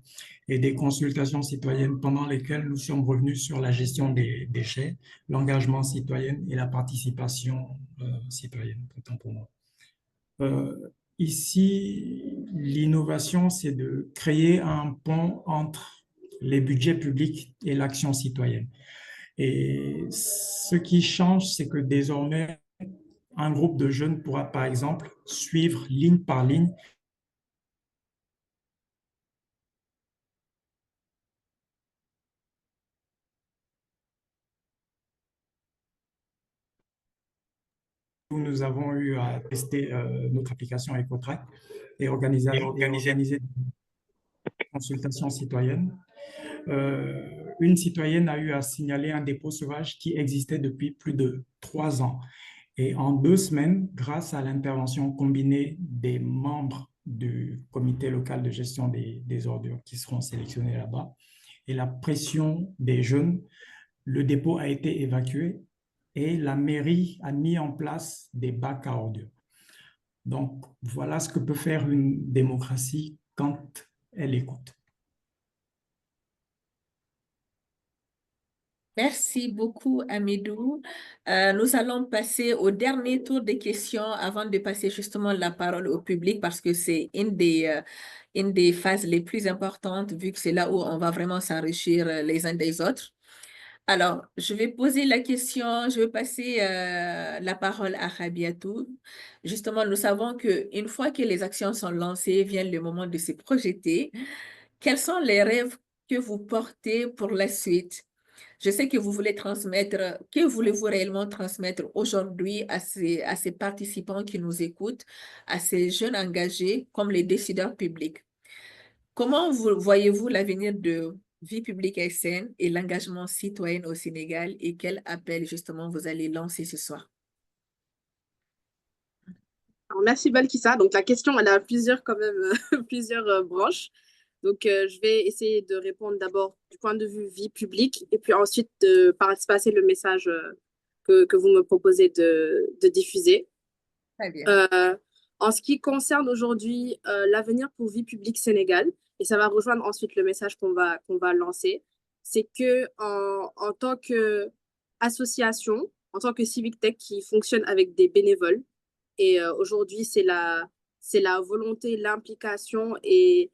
et des consultations citoyennes pendant lesquelles nous sommes revenus sur la gestion des déchets, l'engagement citoyen et la participation citoyenne, autant pour moi. Ici, l'innovation, c'est de créer un pont entre les budgets publics et l'action citoyenne. Et ce qui change, c'est que désormais, un groupe de jeunes pourra, par exemple, suivre ligne par ligne où nous avons eu à tester notre application EcoTrack et organiser des consultations citoyennes. Une citoyenne a eu à signaler un dépôt sauvage qui existait depuis plus de 3 ans. Et en 2 semaines, grâce à l'intervention combinée des membres du comité local de gestion des ordures qui seront sélectionnés là-bas et la pression des jeunes, le dépôt a été évacué et la mairie a mis en place des bacs à ordures. Donc, voilà ce que peut faire une démocratie quand elle écoute. Merci beaucoup, Amidou. Nous allons passer au dernier tour des questions avant de passer justement la parole au public parce que c'est une des phases les plus importantes vu que c'est là où on va vraiment s'enrichir les uns des autres. Alors, je vais poser la question, je vais passer la parole à Rabiatou. Justement, nous savons qu'une fois que les actions sont lancées, vient le moment de se projeter. Quels sont les rêves que vous portez pour la suite? Je sais que vous voulez transmettre, que voulez-vous réellement transmettre aujourd'hui à ces participants qui nous écoutent, à ces jeunes engagés comme les décideurs publics? Comment voyez-vous l'avenir de Vie publique SN et l'engagement citoyen au Sénégal et quel appel justement vous allez lancer ce soir? Alors, merci Balkissa. Donc la question, elle a plusieurs quand même, plusieurs branches. Donc je vais essayer de répondre d'abord du point de vue vie publique et puis ensuite de passer le message que vous me proposez de diffuser. Très bien. En ce qui concerne aujourd'hui l'avenir pour Vie publique Sénégal, et ça va rejoindre ensuite le message qu'on va lancer, c'est que en tant qu'association, en tant que Civic Tech qui fonctionne avec des bénévoles, et aujourd'hui c'est la volonté, l'implication et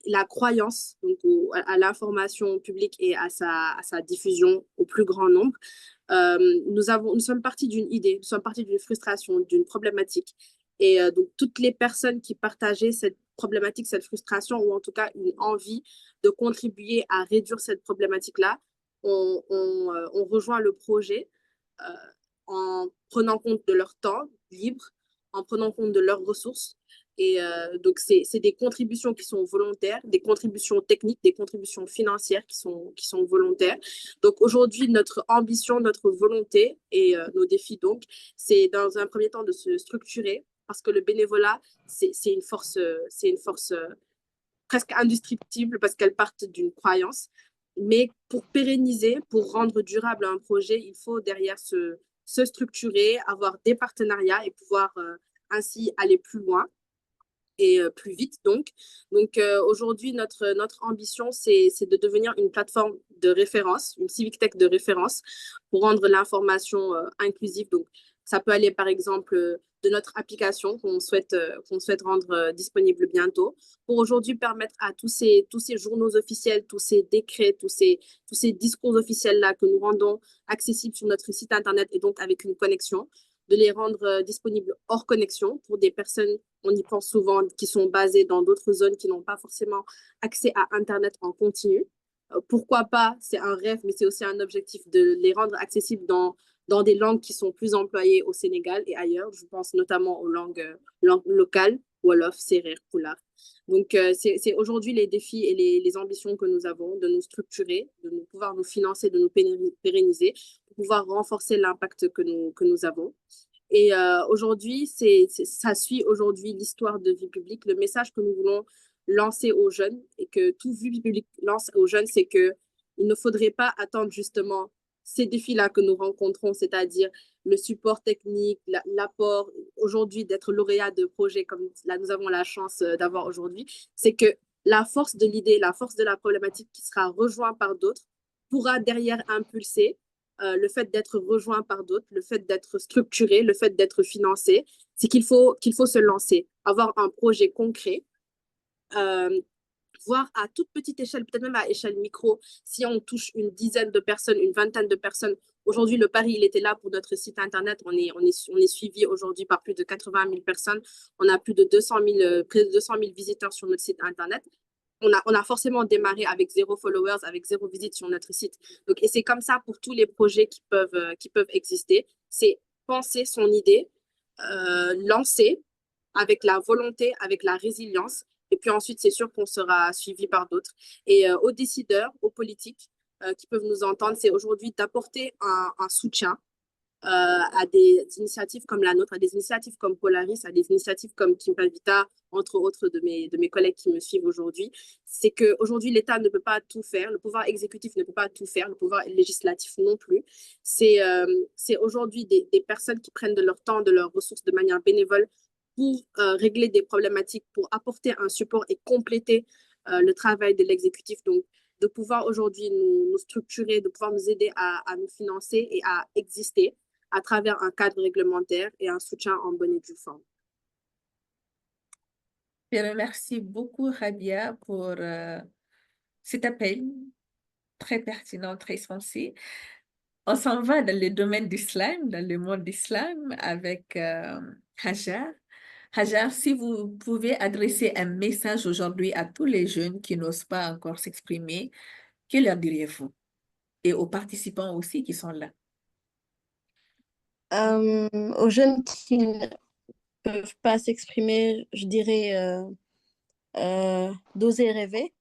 la croyance donc, à l'information publique et à sa diffusion au plus grand nombre. Nous sommes partis d'une idée, nous sommes partis d'une frustration, d'une problématique. Et donc, toutes les personnes qui partageaient cette problématique, cette frustration, ou en tout cas une envie de contribuer à réduire cette problématique-là, on rejoint le projet en prenant compte de leur temps libre, en prenant compte de leurs ressources. Et donc, c'est des contributions qui sont volontaires, des contributions techniques, des contributions financières qui sont volontaires. Donc, aujourd'hui, notre ambition, notre volonté et nos défis, donc, c'est dans un premier temps de se structurer parce que le bénévolat, c'est une force presque indestructible parce qu'elle part d'une croyance. Mais pour pérenniser, pour rendre durable un projet, il faut derrière se structurer, avoir des partenariats et pouvoir ainsi aller plus loin et plus vite. Donc aujourd'hui, notre ambition, c'est de devenir une plateforme de référence, une civic tech de référence pour rendre l'information inclusive. Donc, ça peut aller, par exemple, de notre application qu'on souhaite rendre disponible bientôt, pour aujourd'hui permettre à tous ces journaux officiels, tous ces décrets, tous ces discours officiels-là que nous rendons accessibles sur notre site Internet et donc avec une connexion, de les rendre disponibles hors connexion pour des personnes, on y pense souvent, qui sont basées dans d'autres zones qui n'ont pas forcément accès à Internet en continu. Pourquoi pas, c'est un rêve, mais c'est aussi un objectif de les rendre accessibles dans des langues qui sont plus employées au Sénégal et ailleurs. Je pense notamment aux langues locales, Wolof, Serer, Pulaar. Donc, c'est aujourd'hui les défis et les ambitions que nous avons de nous structurer, de nous pouvoir nous financer, de nous pérenniser, pour pouvoir renforcer l'impact que nous avons. Et aujourd'hui, ça suit aujourd'hui l'histoire de Vie Publique. Le message que nous voulons lancer aux jeunes et que tout Vie Publique lance aux jeunes, c'est que il ne faudrait pas attendre justement ces défis-là que nous rencontrons, c'est-à-dire le support technique, l'apport aujourd'hui d'être lauréat de projets comme là nous avons la chance d'avoir aujourd'hui, c'est que la force de l'idée, la force de la problématique qui sera rejointe par d'autres pourra derrière impulser le fait d'être rejoint par d'autres, le fait d'être structuré, le fait d'être financé, c'est qu'il faut se lancer, avoir un projet concret, voir à toute petite échelle, peut-être même à échelle micro, si on touche une dizaine de personnes, une vingtaine de personnes. Aujourd'hui, le pari, il était là pour notre site Internet. On est suivi aujourd'hui par plus de 80 000 personnes. On a plus de 200 000, près de 200 000 visiteurs sur notre site Internet. On a forcément démarré avec 0 followers, avec 0 visite sur notre site. Donc, et c'est comme ça pour tous les projets qui peuvent exister. C'est penser son idée, lancer avec la volonté, avec la résilience. Et puis ensuite, c'est sûr qu'on sera suivi par d'autres. Et aux décideurs, aux politiques qui peuvent nous entendre, c'est aujourd'hui d'apporter un soutien à des initiatives comme la nôtre, à des initiatives comme Polaris, à des initiatives comme Kimpavita, entre autres de mes collègues qui me suivent aujourd'hui. C'est qu'aujourd'hui, l'État ne peut pas tout faire, le pouvoir exécutif ne peut pas tout faire, le pouvoir législatif non plus. C'est aujourd'hui des personnes qui prennent de leur temps, de leurs ressources de manière bénévole pour régler des problématiques, pour apporter un support et compléter le travail de l'exécutif. Donc, de pouvoir aujourd'hui nous structurer, de pouvoir nous aider à nous financer et à exister à travers un cadre réglementaire et un soutien en bonne et due forme. Je remercie beaucoup, Rabia, pour cet appel très pertinent, très sensé. On s'en va dans le domaine d'islam, dans le monde d'islam, avec Hajar. Hajar, si vous pouvez adresser un message aujourd'hui à tous les jeunes qui n'osent pas encore s'exprimer, que leur diriez-vous? Et aux participants aussi qui sont là. Aux jeunes qui ne peuvent pas s'exprimer, je dirais d'oser rêver.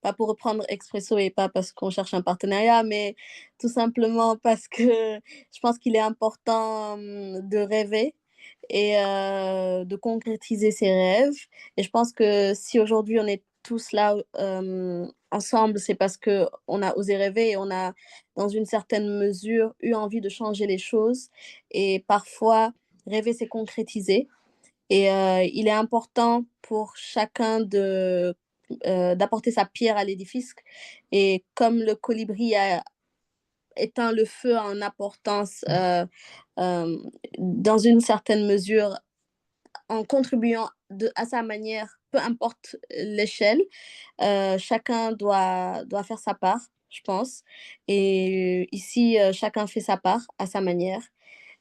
Pas pour reprendre Expresso et pas parce qu'on cherche un partenariat, mais tout simplement parce que je pense qu'il est important de rêver et de concrétiser ses rêves. Et je pense que si aujourd'hui on est tous là ensemble, c'est parce qu'on a osé rêver et on a, dans une certaine mesure, eu envie de changer les choses. Et parfois, rêver, c'est concrétiser. Et il est important pour chacun d'apporter sa pierre à l'édifice. Et comme le colibri a éteint le feu en apportant, dans une certaine mesure, en contribuant à sa manière, peu importe l'échelle, chacun doit faire sa part, je pense. Et ici, chacun fait sa part à sa manière.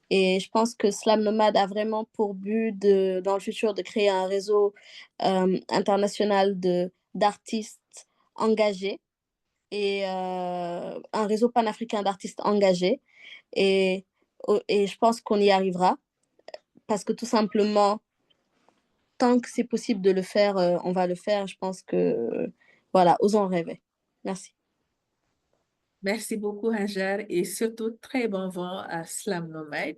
Et je pense que Slam Nomad a vraiment pour but, dans le futur, de créer un réseau international d'artistes engagés et un réseau panafricain d'artistes engagés. Et je pense qu'on y arrivera parce que tout simplement, tant que c'est possible de le faire, on va le faire. Je pense que, voilà, osons rêver. Merci. Merci beaucoup, Hajar, et surtout très bon vent à Slam Nomad.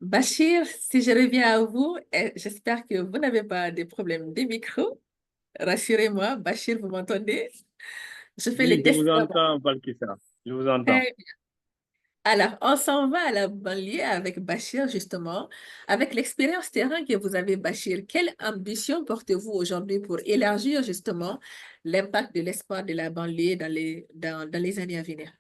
Bachir, si je reviens à vous, j'espère que vous n'avez pas de problème de micro. Rassurez-moi, Bachir, vous m'entendez? Je fais les Oui, je tests. vous entends, Balkissa. Je vous entends. Très bien. Alors, on s'en va à la banlieue avec Bachir, justement. Avec l'expérience terrain que vous avez, Bachir, quelle ambition portez-vous aujourd'hui pour élargir justement l'impact de l'espoir de la banlieue dans les années à venir?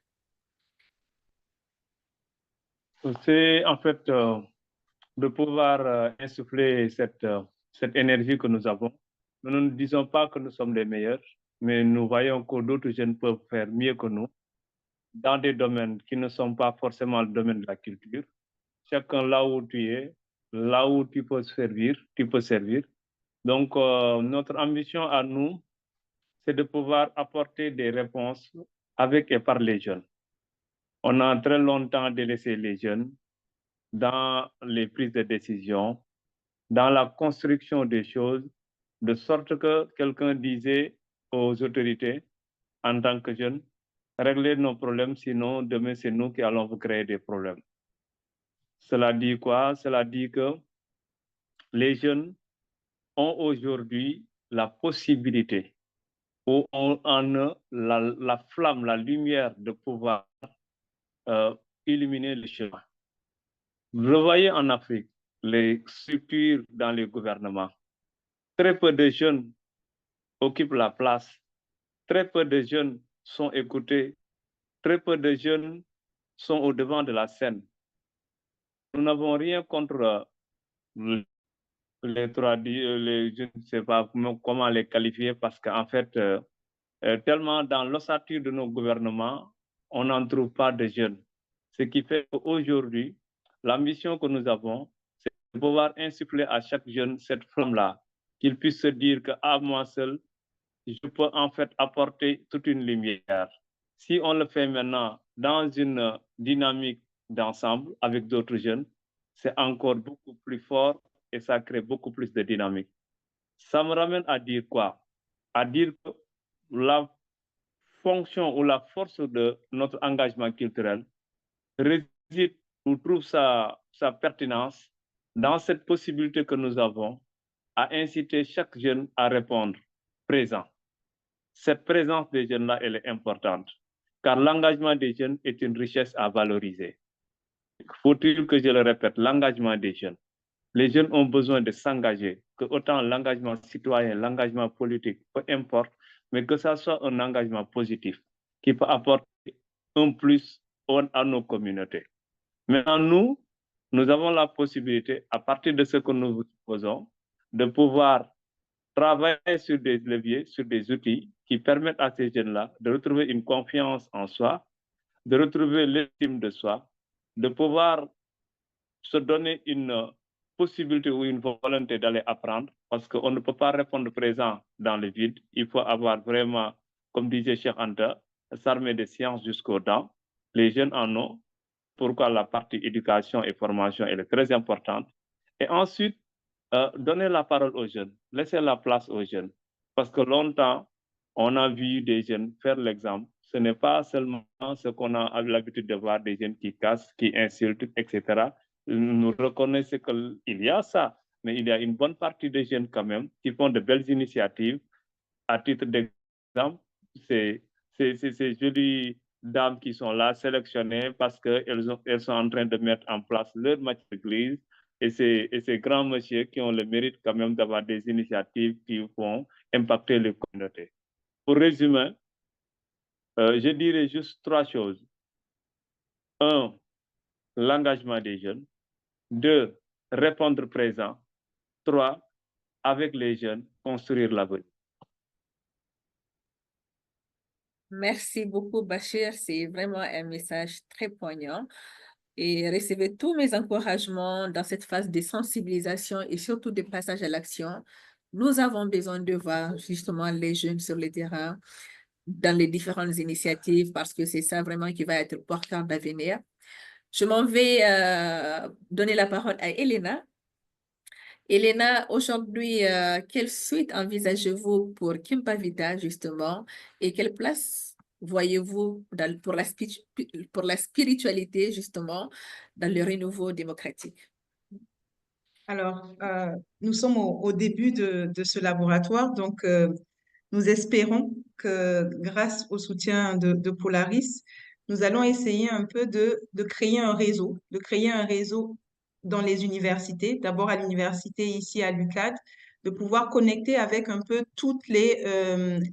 C'est en fait de pouvoir insuffler cette énergie que nous avons. Nous ne disons pas que nous sommes les meilleurs, mais nous voyons que d'autres jeunes peuvent faire mieux que nous dans des domaines qui ne sont pas forcément le domaine de la culture. chacun là où tu es, là où tu peux servir, tu peux servir. Donc, notre ambition à nous, c'est de pouvoir apporter des réponses avec et par les jeunes. On a très longtemps délaissé les jeunes dans les prises de décision, dans la construction des choses, de sorte que quelqu'un disait aux autorités, en tant que jeunes, régler nos problèmes, sinon demain c'est nous qui allons vous créer des problèmes. Cela dit quoi? Cela dit que les jeunes ont aujourd'hui la possibilité ou ont en eux la flamme, la lumière de pouvoir illuminer le chemin. Vous voyez en Afrique, les structures dans les gouvernements, très peu de jeunes occupent la place, très peu de jeunes sont écoutés, très peu de jeunes sont au devant de la scène. Nous n'avons rien contre les trois, je ne sais pas comment les qualifier, parce qu'en fait, tellement dans l'ossature de nos gouvernements, on n'en trouve pas de jeunes. Ce qui fait qu'aujourd'hui, l'ambition que nous avons, c'est de pouvoir insuffler à chaque jeune cette flamme-là, qu'il puisse se dire qu'à moi seul, je peux en fait apporter toute une lumière. Si on le fait maintenant dans une dynamique d'ensemble avec d'autres jeunes, c'est encore beaucoup plus fort et ça crée beaucoup plus de dynamique. Ça me ramène à dire quoi? À dire que la fonction ou la force de notre engagement culturel réside ou trouve sa pertinence dans cette possibilité que nous avons à inciter chaque jeune à répondre présent. Cette présence des jeunes-là, elle est importante, car l'engagement des jeunes est une richesse à valoriser. Faut-il que je le répète, l'engagement des jeunes. Les jeunes ont besoin de s'engager, que autant l'engagement citoyen, l'engagement politique, peu importe, mais que ça soit un engagement positif qui peut apporter un plus à nos communautés. Maintenant, nous avons la possibilité, à partir de ce que nous vous proposons, de pouvoir travailler sur des leviers, sur des outils qui permettent à ces jeunes-là de retrouver une confiance en soi, de retrouver l'estime de soi, de pouvoir se donner une possibilité ou une volonté d'aller apprendre, parce qu'on ne peut pas répondre présent dans le vide. Il faut avoir vraiment, comme disait Cheikh Anta, s'armer de sciences jusqu'aux dents. Les jeunes en ont. Pourquoi la partie éducation et formation elle est très importante. Et ensuite, donner la parole aux jeunes, laisser la place aux jeunes. Parce que longtemps, on a vu des jeunes faire l'exemple. Ce n'est pas seulement ce qu'on a l'habitude de voir, des jeunes qui cassent, qui insultent, etc. Nous reconnaissons qu'il y a ça, mais il y a une bonne partie des jeunes quand même qui font de belles initiatives. À titre d'exemple, c'est ces jolies dames qui sont là, sélectionnées parce qu'elles sont en train de mettre en place leur match d'église. Et ces grands messieurs qui ont le mérite quand même d'avoir des initiatives qui vont impacter les communautés. Pour résumer, je dirais juste 3 choses. 1, l'engagement des jeunes. 2, répondre présent. 3, avec les jeunes, construire l'avenir. Merci beaucoup, Bachir. C'est vraiment un message très poignant. Et recevez tous mes encouragements dans cette phase de sensibilisation et surtout de passage à l'action. Nous avons besoin de voir justement les jeunes sur le terrain dans les différentes initiatives parce que c'est ça vraiment qui va être porteur d'avenir. Je m'en vais donner la parole à Elena. Elena, aujourd'hui, quelle suite envisagez-vous pour Kimpavida, justement, et quelle place voyez-vous pour la spiritualité, justement, dans le renouveau démocratique? Alors, nous sommes au début de ce laboratoire, donc nous espérons que grâce au soutien de Polaris, nous allons essayer un peu de créer un réseau, dans les universités, d'abord à l'université ici à l'UQAD, de pouvoir connecter avec un peu toutes les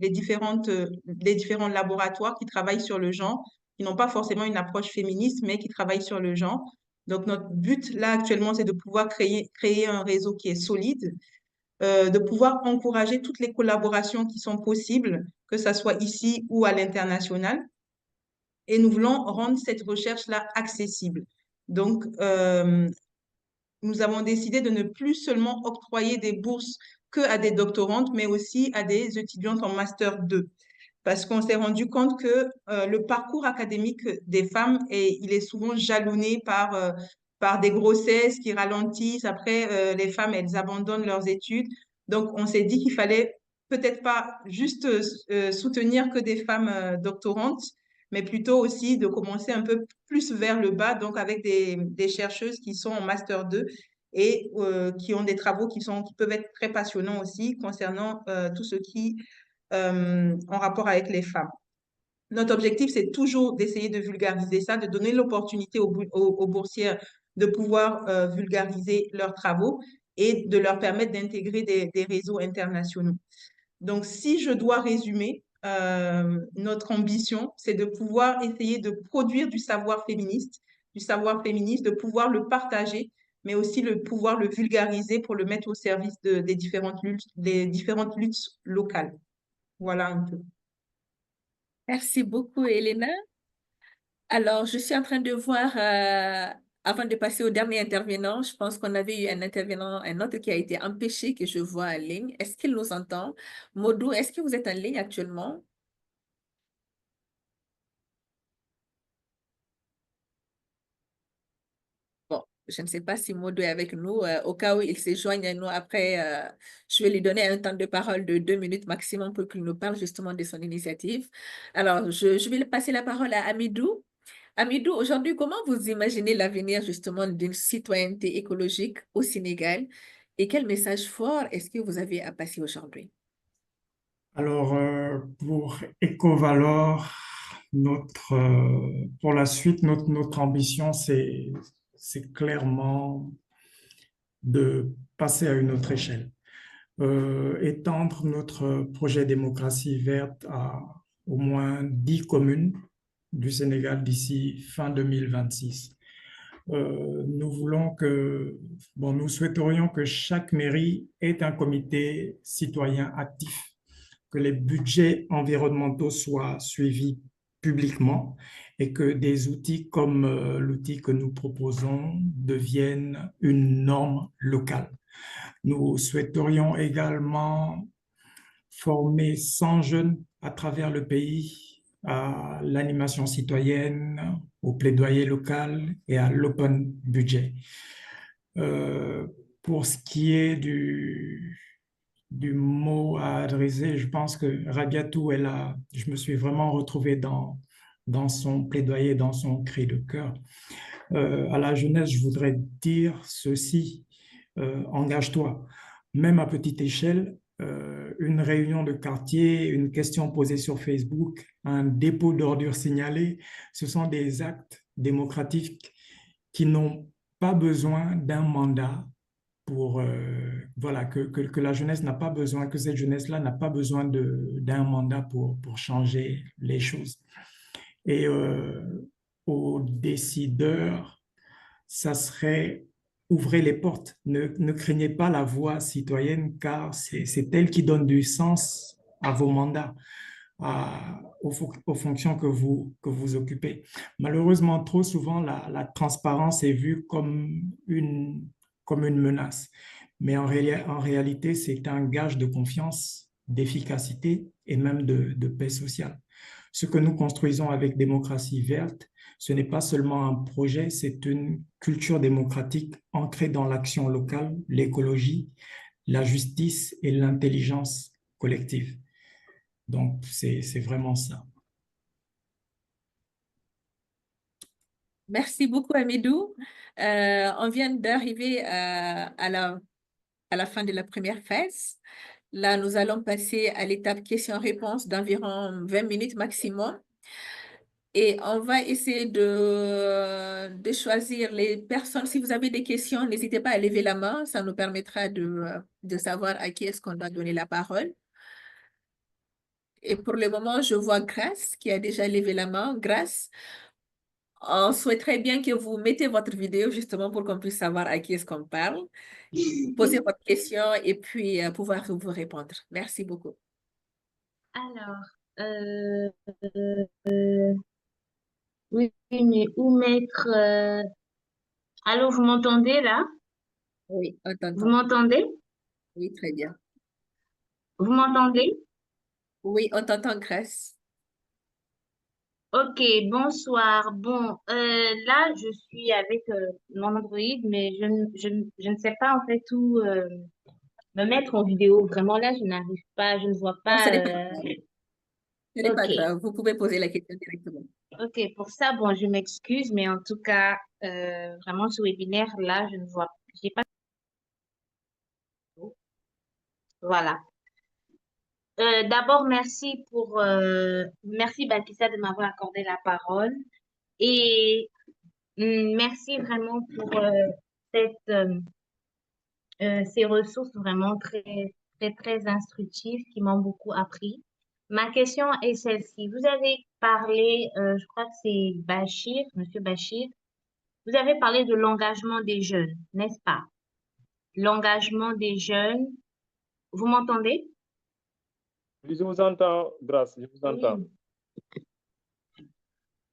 différents laboratoires qui travaillent sur le genre, qui n'ont pas forcément une approche féministe, mais qui travaillent sur le genre. Donc, notre but là actuellement, c'est de pouvoir créer un réseau qui est solide, de pouvoir encourager toutes les collaborations qui sont possibles, que ce soit ici ou à l'international. Et nous voulons rendre cette recherche-là accessible. Donc, nous avons décidé de ne plus seulement octroyer des bourses qu'à des doctorantes, mais aussi à des étudiantes en Master 2. Parce qu'on s'est rendu compte que le parcours académique des femmes, il est souvent jalonné par des grossesses qui ralentissent. Après, les femmes, elles abandonnent leurs études. Donc, on s'est dit qu'il fallait peut-être pas juste soutenir que des femmes doctorantes, mais plutôt aussi de commencer un peu plus vers le bas, donc avec des chercheuses qui sont en Master 2 et qui ont des travaux qui peuvent être très passionnants aussi concernant tout ce qui en rapport avec les femmes. Notre objectif, c'est toujours d'essayer de vulgariser ça, de donner l'opportunité aux boursières de pouvoir vulgariser leurs travaux et de leur permettre d'intégrer des réseaux internationaux. Donc, si je dois résumer, notre ambition, c'est de pouvoir essayer de produire du savoir féministe, de pouvoir le partager, mais aussi pouvoir le vulgariser pour le mettre au service des différentes luttes locales. Voilà un peu. Merci beaucoup, Elena. Alors, je suis en train de voir, avant de passer au dernier intervenant, je pense qu'on avait eu un intervenant, un autre qui a été empêché, que je vois en ligne. Est-ce qu'il nous entend? Modou, est-ce que vous êtes en ligne actuellement? Bon, je ne sais pas si Modou est avec nous. Au cas où il se joigne à nous après, je vais lui donner un temps de parole de 2 minutes maximum pour qu'il nous parle justement de son initiative. Alors, je vais passer la parole à Amidou. Amidou, aujourd'hui, comment vous imaginez l'avenir justement d'une citoyenneté écologique au Sénégal et quel message fort est-ce que vous avez à passer aujourd'hui? Alors, pour Ecovalor, pour la suite, notre ambition, c'est clairement de passer à une autre échelle. Étendre notre projet démocratie verte à au moins 10 communes du Sénégal d'ici fin 2026. Nous souhaiterions que chaque mairie ait un comité citoyen actif, que les budgets environnementaux soient suivis publiquement et que des outils comme l'outil que nous proposons deviennent une norme locale. Nous souhaiterions également former 100 jeunes à travers le pays à l'animation citoyenne, au plaidoyer local et à l'open budget. Pour ce qui est du mot à adresser, je pense que Rabiatou, je me suis vraiment retrouvé dans son plaidoyer, dans son cri de cœur. À la jeunesse, je voudrais dire ceci, engage-toi. Même à petite échelle, une réunion de quartier, une question posée sur Facebook, un dépôt d'ordures signalé, ce sont des actes démocratiques qui n'ont pas besoin d'un mandat pour, voilà, que la jeunesse n'a pas besoin, que cette jeunesse-là n'a pas besoin d'un mandat pour changer les choses. Et aux décideurs, ça serait ouvrez les portes. Ne craignez pas la voix citoyenne car c'est elle qui donne du sens à vos mandats, aux fonctions que vous occupez. Malheureusement, trop souvent, la transparence est vue comme une menace. Mais en réalité, c'est un gage de confiance, d'efficacité et même de paix sociale. Ce que nous construisons avec Démocratie verte, ce n'est pas seulement un projet, c'est une culture démocratique ancrée dans l'action locale, l'écologie, la justice et l'intelligence collective. Donc, c'est vraiment ça. Merci beaucoup, Amidou. On vient d'arriver à la fin de la première phase. Là, nous allons passer à l'étape questions-réponses d'environ 20 minutes maximum. Et on va essayer de choisir les personnes. Si vous avez des questions, n'hésitez pas à lever la main. Ça nous permettra de savoir à qui est-ce qu'on doit donner la parole. Et pour le moment, je vois Grace qui a déjà levé la main. Grace, on souhaiterait bien que vous mettez votre vidéo justement pour qu'on puisse savoir à qui est-ce qu'on parle. Posez votre question et puis pouvoir vous répondre. Merci beaucoup. Alors, oui, mais où mettre Allô, vous m'entendez là? Oui, on Vous t'entend. m'entendez? Oui, très bien. Vous m'entendez? Oui, on t'entend, Grace. Ok, bonsoir. Bon, là, je suis avec mon Android, mais je ne sais pas en fait où me mettre en vidéo. Vraiment, là, je n'arrive pas, je ne vois Non, ce pas. n'est pas grave. Ce n'est pas Ok, grave. Vous pouvez poser la question directement. ok, pour ça, bon, je m'excuse, mais en tout cas, vraiment, ce webinaire, là, je ne vois, j'ai pas. Voilà. D'abord, merci Bakissa de m'avoir accordé la parole et merci vraiment pour cette, ces ressources vraiment très, très, très instructives qui m'ont beaucoup appris. Ma question est celle-ci. Vous avez parlé, je crois que c'est Bachir, Monsieur Bachir, vous avez parlé de l'engagement des jeunes, n'est-ce pas? L'engagement des jeunes. Vous m'entendez? Je vous entends, Grâce, je vous entends. Oui.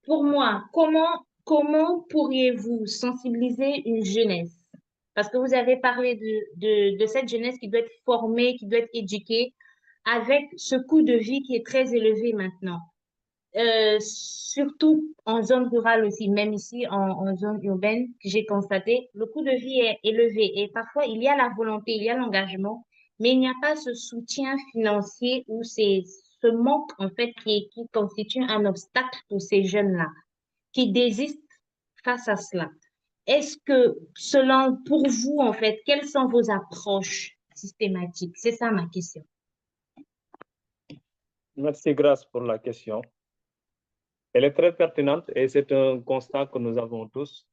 Pour moi, comment pourriez-vous sensibiliser une jeunesse? Parce que vous avez parlé de cette jeunesse qui doit être formée, qui doit être éduquée, avec ce coût de vie qui est très élevé maintenant. Surtout en zone rurale aussi, même ici en zone urbaine, que j'ai constaté, le coût de vie est élevé et parfois il y a la volonté, il y a l'engagement, mais il n'y a pas ce soutien financier ou c'est ce manque en fait qui constitue un obstacle pour ces jeunes-là qui désistent face à cela. Est-ce que, selon pour vous en fait, quelles sont vos approches systématiques? C'est ça ma question. Merci, Grâce, pour la question. Elle est très pertinente et c'est un constat que nous avons tous.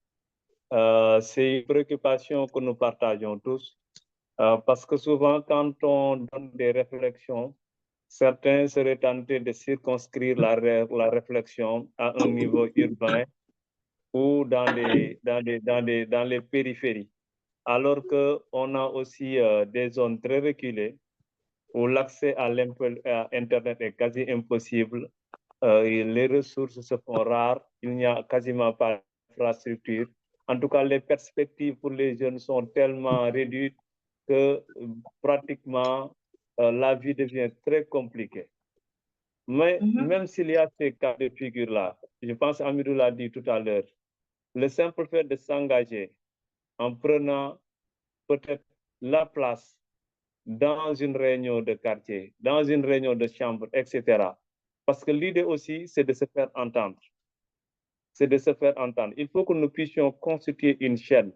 C'est une préoccupation que nous partageons tous parce que souvent, quand on donne des réflexions, certains seraient tentés de circonscrire la réflexion à un niveau urbain ou dans les périphéries, alors qu'on a aussi des zones très reculées où l'accès à Internet est quasi impossible. Et les ressources se font rares, il n'y a quasiment pas d'infrastructure. En tout cas, les perspectives pour les jeunes sont tellement réduites que pratiquement la vie devient très compliquée. Mais même s'il y a ces cas de figure-là, je pense qu'Amirou l'a dit tout à l'heure, le simple fait de s'engager en prenant peut-être la place dans une réunion de quartier, dans une réunion de chambre, etc. Parce que l'idée aussi, c'est de se faire entendre. C'est de se faire entendre. Il faut que nous puissions constituer une chaîne.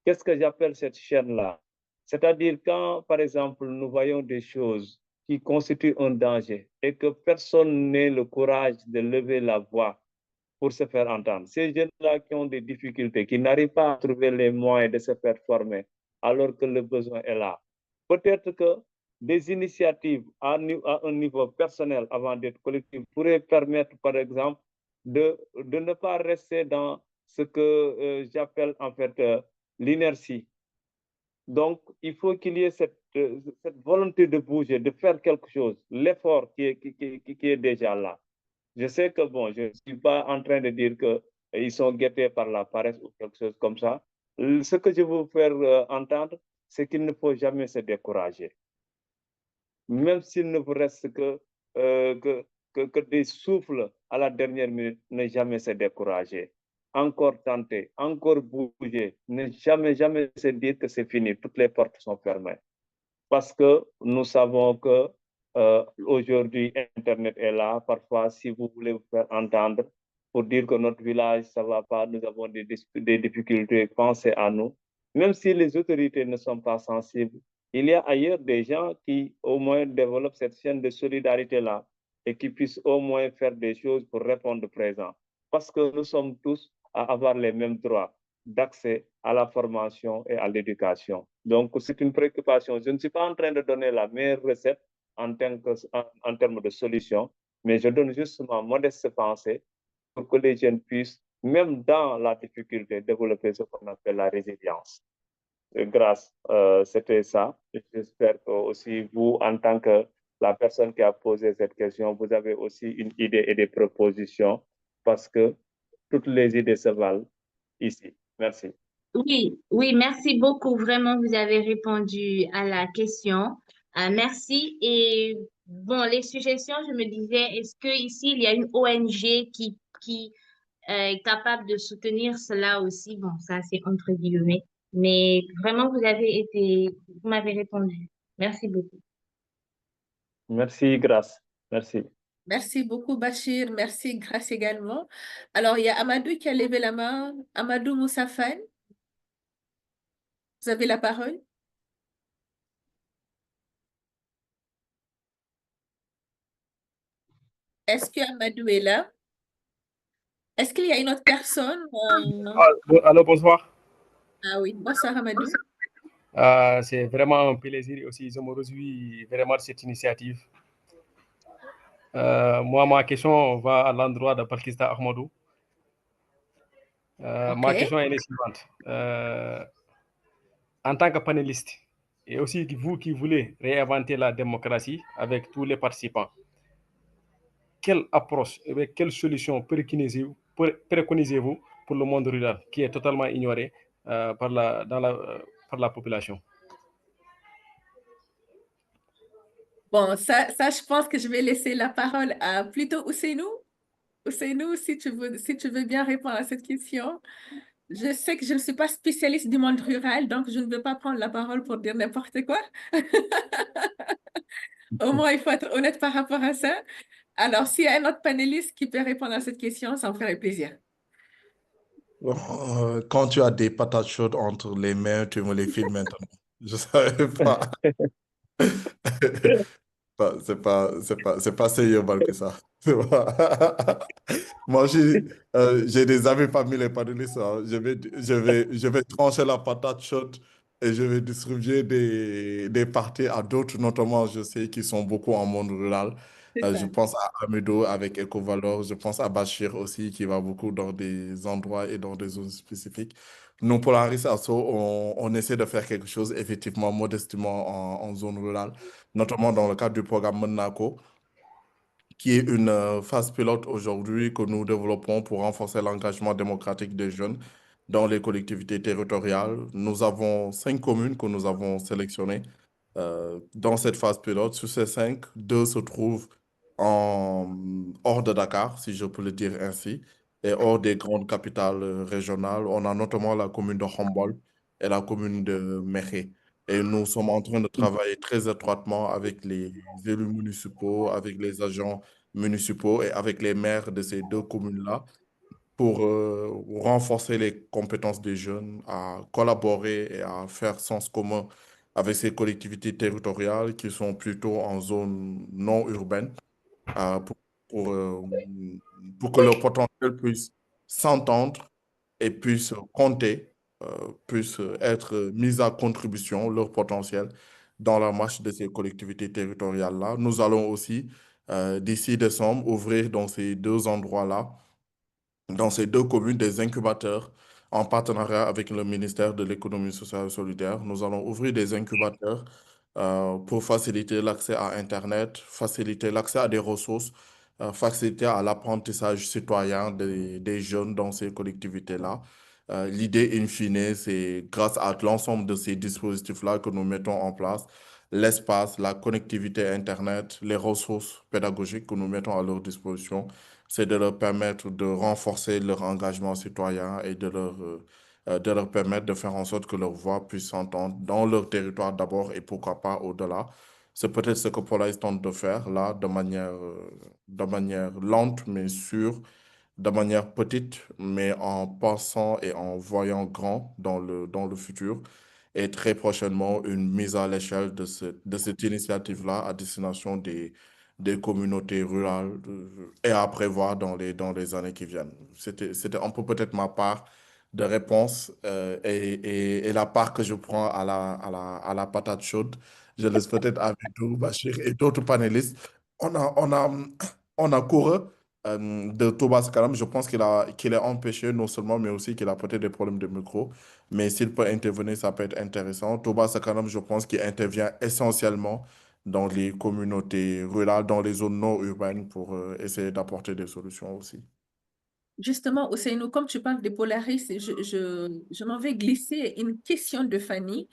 Qu'est-ce que j'appelle cette chaîne-là? C'est-à-dire quand, par exemple, nous voyons des choses qui constituent un danger et que personne n'ait le courage de lever la voix pour se faire entendre. Ces jeunes-là qui ont des difficultés, qui n'arrivent pas à trouver les moyens de se faire former, alors que le besoin est là. Peut-être que des initiatives à un niveau personnel avant d'être collectif pourraient permettre, par exemple, de ne pas rester dans ce que j'appelle en fait l'inertie. Donc, il faut qu'il y ait cette volonté de bouger, de faire quelque chose, l'effort qui est déjà là. Je sais que, bon, je ne suis pas en train de dire qu'ils sont guettés par la paresse ou quelque chose comme ça. Ce que je veux vous faire entendre, c'est qu'il ne faut jamais se décourager. Même s'il ne vous reste que des souffles à la dernière minute, ne jamais se décourager. Encore tenter, encore bouger, ne jamais, jamais se dire que c'est fini, toutes les portes sont fermées. Parce que nous savons que aujourd'hui, Internet est là. Parfois, si vous voulez vous faire entendre pour dire que notre village, ça ne va pas, nous avons des difficultés, pensez à nous. Même si les autorités ne sont pas sensibles, il y a ailleurs des gens qui au moins développent cette chaîne de solidarité-là et qui puissent au moins faire des choses pour répondre présent. Parce que nous sommes tous à avoir les mêmes droits d'accès à la formation et à l'éducation. Donc, c'est une préoccupation. Je ne suis pas en train de donner la meilleure recette en termes de solution, mais je donne juste ma modeste pensée pour que les jeunes puissent, même dans la difficulté, développer ce qu'on appelle la résilience. Grâce, c'était ça. J'espère que aussi vous, en tant que la personne qui a posé cette question, vous avez aussi une idée et des propositions parce que toutes les idées se valent ici. Merci. Oui, merci beaucoup. Vraiment, vous avez répondu à la question. Merci. Et bon, les suggestions, je me disais, est-ce que ici il y a une ONG qui est capable de soutenir cela aussi? Bon, ça c'est entre guillemets. Mais vraiment, vous m'avez répondu. Merci beaucoup. Merci, Grâce. Merci. Merci beaucoup, Bachir. Merci, Grace également. Alors, il y a Amadou qui a levé la main. Amadou Moussafan, vous avez la parole. Est-ce que Amadou est là? Est-ce qu'il y a une autre personne? Allô, bonsoir. Ah oui, bonsoir Amadou. C'est vraiment un plaisir et aussi je me réjouis vraiment de cette initiative. Moi, ma question va à l'endroit de Balkista Ahmadou. Ma Ok. question est la suivante. En tant que panéliste, et aussi vous qui voulez réinventer la démocratie avec tous les participants, quelle approche, avec quelle solution préconisez-vous pour le monde rural qui est totalement ignoré par la population? Bon, ça, je pense que je vais laisser la parole à plutôt Ousseynou. Ousseynou, si tu veux bien répondre à cette question. Je sais que je ne suis pas spécialiste du monde rural, donc je ne veux pas prendre la parole pour dire n'importe quoi. Au moins, il faut être honnête par rapport à ça. Alors, s'il y a un autre panéliste qui peut répondre à cette question, ça me ferait plaisir. Quand tu as des patates chaudes entre les mains, tu me les files maintenant. Je ne savais pas. C'est pas si mal que ça. C'est pas- Moi, j'ai des amis parmi les panélistes, hein. Je vais trancher la patate chaude et je vais distribuer des parties à d'autres, notamment, je sais, qui sont beaucoup en monde rural. C'est ça. Je pense à Amido avec Ecovalor, je pense à Bachir aussi, qui va beaucoup dans des endroits et dans des zones spécifiques. Nous, Polaris Asso, on essaie de faire quelque chose, effectivement, modestement en zone rurale, notamment dans le cadre du programme Monako, qui est une phase pilote aujourd'hui que nous développons pour renforcer l'engagement démocratique des jeunes dans les collectivités territoriales. Nous avons 5 communes que nous avons sélectionnées dans cette phase pilote. Sur ces 5, 2 se trouvent hors de Dakar, si je peux le dire ainsi, et hors des grandes capitales régionales. On a notamment la commune de Khombol et la commune de Mekhe. Et nous sommes en train de travailler très étroitement avec les élus municipaux, avec les agents municipaux et avec les maires de ces 2 communes-là pour renforcer les compétences des jeunes, à collaborer et à faire sens commun avec ces collectivités territoriales qui sont plutôt en zone non urbaine euh, pour, pour, euh, pour que leur potentiel puisse s'entendre et puisse compter, puisse être mis à contribution, leur potentiel, dans la marche de ces collectivités territoriales-là. Nous allons aussi, d'ici décembre, ouvrir dans ces 2 endroits-là dans ces 2 communes des incubateurs en partenariat avec le ministère de l'Économie sociale et solidaire. Nous allons ouvrir des incubateurs pour faciliter l'accès à Internet, faciliter l'accès à des ressources, faciliter à l'apprentissage citoyen des jeunes dans ces collectivités-là. L'idée, in fine, c'est grâce à l'ensemble de ces dispositifs-là que nous mettons en place, l'espace, la connectivité Internet, les ressources pédagogiques que nous mettons à leur disposition, c'est de leur permettre de renforcer leur engagement citoyen et de leur permettre de faire en sorte que leur voix puisse s'entendre dans leur territoire d'abord et pourquoi pas au-delà. C'est peut-être ce que Polaris tente de faire là de manière lente mais sûre, de manière petite, mais en pensant et en voyant grand dans le futur. Et très prochainement, une mise à l'échelle de cette initiative-là à destination des communautés rurales et à prévoir dans les années qui viennent. C'était un peu peut-être ma part de réponse et la part que je prends à la patate chaude. Je laisse peut-être à Abidou, Bachir et d'autres panélistes. On a, on a, on a Koureux de Thomas Karam. Je pense qu'il est empêché non seulement, mais aussi qu'il a peut-être des problèmes de micro. Mais s'il peut intervenir, ça peut être intéressant. Thomas Karam, je pense qu'il intervient essentiellement dans les communautés rurales, dans les zones non urbaines pour essayer d'apporter des solutions aussi. Justement, Ousseynou, comme tu parles de Polaris, je m'en vais glisser une question de Fanny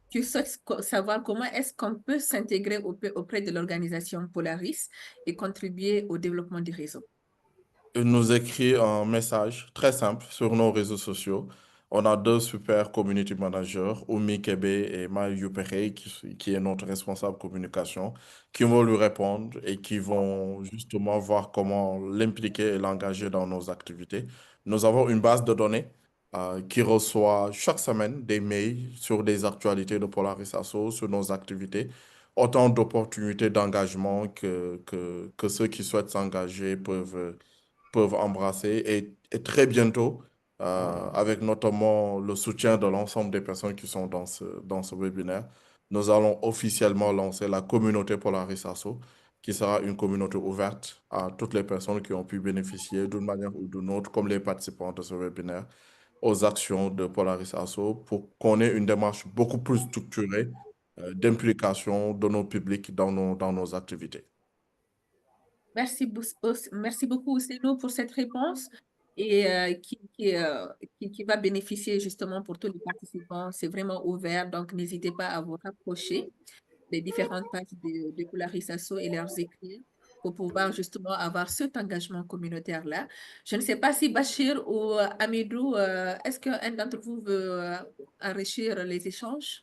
qui souhaite savoir comment est-ce qu'on peut s'intégrer auprès de l'organisation Polaris et contribuer au développement du réseau. Il nous écrit un message très simple sur nos réseaux sociaux. On a deux super community managers, Oumi Kebe et Mayu Yupere, qui est notre responsable communication, qui vont lui répondre et qui vont justement voir comment l'impliquer et l'engager dans nos activités. Nous avons une base de données qui reçoit chaque semaine des mails sur des actualités de Polaris Asso, sur nos activités, autant d'opportunités d'engagement que ceux qui souhaitent s'engager peuvent embrasser. Et très bientôt, avec notamment le soutien de l'ensemble des personnes qui sont dans ce webinaire, nous allons officiellement lancer la communauté Polaris Asso, qui sera une communauté ouverte à toutes les personnes qui ont pu bénéficier d'une manière ou d'une autre, comme les participants de ce webinaire, aux actions de Polaris Asso pour qu'on ait une démarche beaucoup plus structurée d'implication de nos publics dans nos activités. Merci beaucoup, Ousseynou, pour cette réponse et qui va bénéficier justement pour tous les participants. C'est vraiment ouvert, donc n'hésitez pas à vous rapprocher des différentes pages de Polaris Asso et leurs écrits pour pouvoir justement avoir cet engagement communautaire-là. Je ne sais pas si Bachir ou Amidou, est-ce qu'un d'entre vous veut enrichir les échanges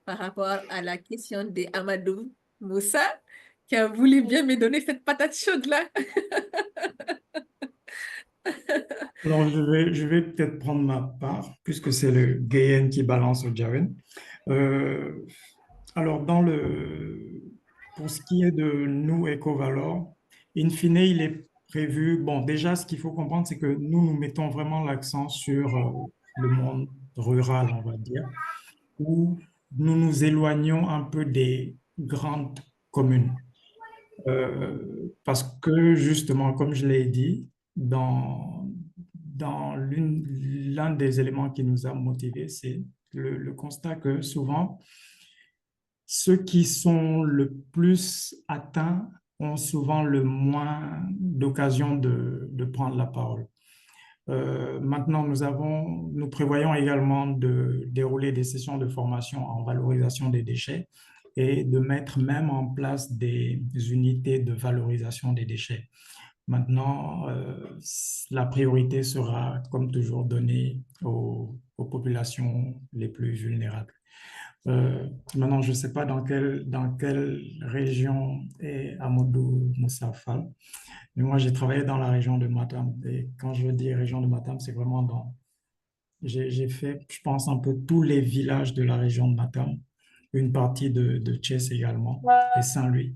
par rapport à la question d'Amadou Moussa, qui a voulu bien me donner cette patate chaude-là? Alors, je vais peut-être prendre ma part, puisque c'est le Gayen qui balance au Javen. Alors, pour ce qui est de nous, EcoValor, in fine, il est prévu, bon, déjà, ce qu'il faut comprendre, c'est que nous mettons vraiment l'accent sur le monde rural, on va dire, où nous nous éloignons un peu des grandes communes. Parce que, justement, comme je l'ai dit, dans l'un des éléments qui nous a motivés, c'est le constat que souvent, ceux qui sont le plus atteints ont souvent le moins d'occasion de prendre la parole. Maintenant, nous prévoyons également de dérouler des sessions de formation en valorisation des déchets et de mettre même en place des unités de valorisation des déchets. Maintenant, la priorité sera, comme toujours, donnée aux populations les plus vulnérables. Maintenant, je ne sais pas dans quelle région est Amadou Moussa Fall, mais moi, j'ai travaillé dans la région de Matam. Et quand je dis région de Matam, c'est vraiment j'ai fait, je pense, un peu tous les villages de la région de Matam, une partie de Thiès également, et Saint-Louis.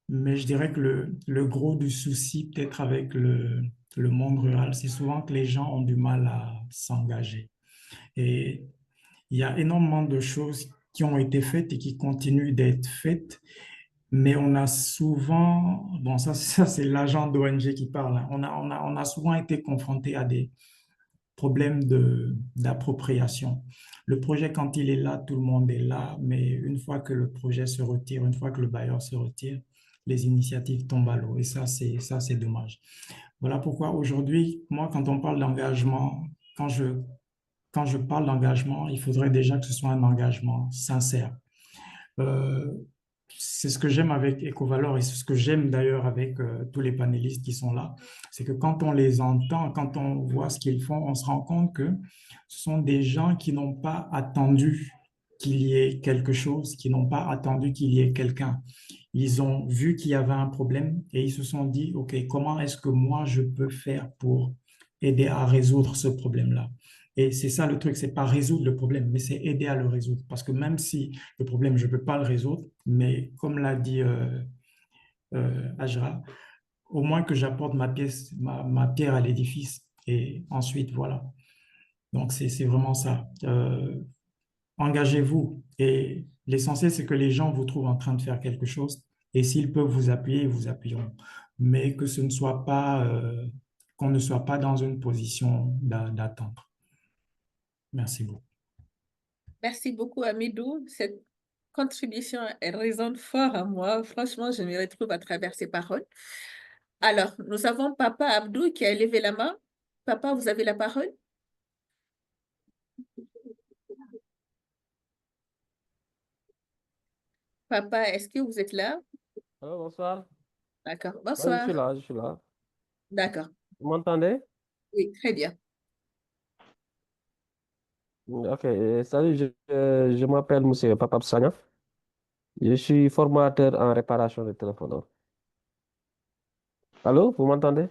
Mais je dirais que le gros du souci, peut-être avec le monde rural, c'est souvent que les gens ont du mal à s'engager. Et il y a énormément de choses qui ont été faites et qui continuent d'être faites, mais on a souvent, bon, ça c'est l'agent d'ONG qui parle, hein. On a souvent été confronté à des problèmes d'appropriation. Le projet, quand il est là, tout le monde est là, mais une fois que le projet se retire, une fois que le bailleur se retire, les initiatives tombent à l'eau. Et ça, c'est dommage. Voilà pourquoi aujourd'hui, moi, quand on parle d'engagement, quand je parle d'engagement, il faudrait déjà que ce soit un engagement sincère. C'est ce que j'aime avec EcoValor et c'est ce que j'aime d'ailleurs avec tous les panélistes qui sont là, c'est que quand on les entend, quand on voit ce qu'ils font, on se rend compte que ce sont des gens qui n'ont pas attendu qu'il y ait quelque chose, qui n'ont pas attendu qu'il y ait quelqu'un. Ils ont vu qu'il y avait un problème et ils se sont dit, OK, comment est-ce que moi je peux faire pour aider à résoudre ce problème-là? Et c'est ça le truc, c'est pas résoudre le problème, mais c'est aider à le résoudre. Parce que même si le problème, je ne peux pas le résoudre, mais comme l'a dit Ajra, au moins que j'apporte ma pierre à l'édifice. Et ensuite, voilà. Donc, c'est vraiment ça. Engagez-vous. Et l'essentiel, c'est que les gens vous trouvent en train de faire quelque chose. Et s'ils peuvent vous appuyer, ils vous appuieront. Mais que ce ne soit pas, qu'on ne soit pas dans une position d'attente. Merci beaucoup. Merci beaucoup, Amidou. Cette contribution, elle résonne fort à moi. Franchement, je me retrouve à travers ces paroles. Alors, nous avons Papa Abdou qui a levé la main. Papa, vous avez la parole? Papa, est-ce que vous êtes là? Allô, bonsoir. D'accord. Oui, je suis Bonsoir. là, je suis là. D'accord. Vous m'entendez? Oui, très bien. Ok, salut, je m'appelle Monsieur Papa Sagna. Je suis formateur en réparation de téléphone. Allô, vous m'entendez?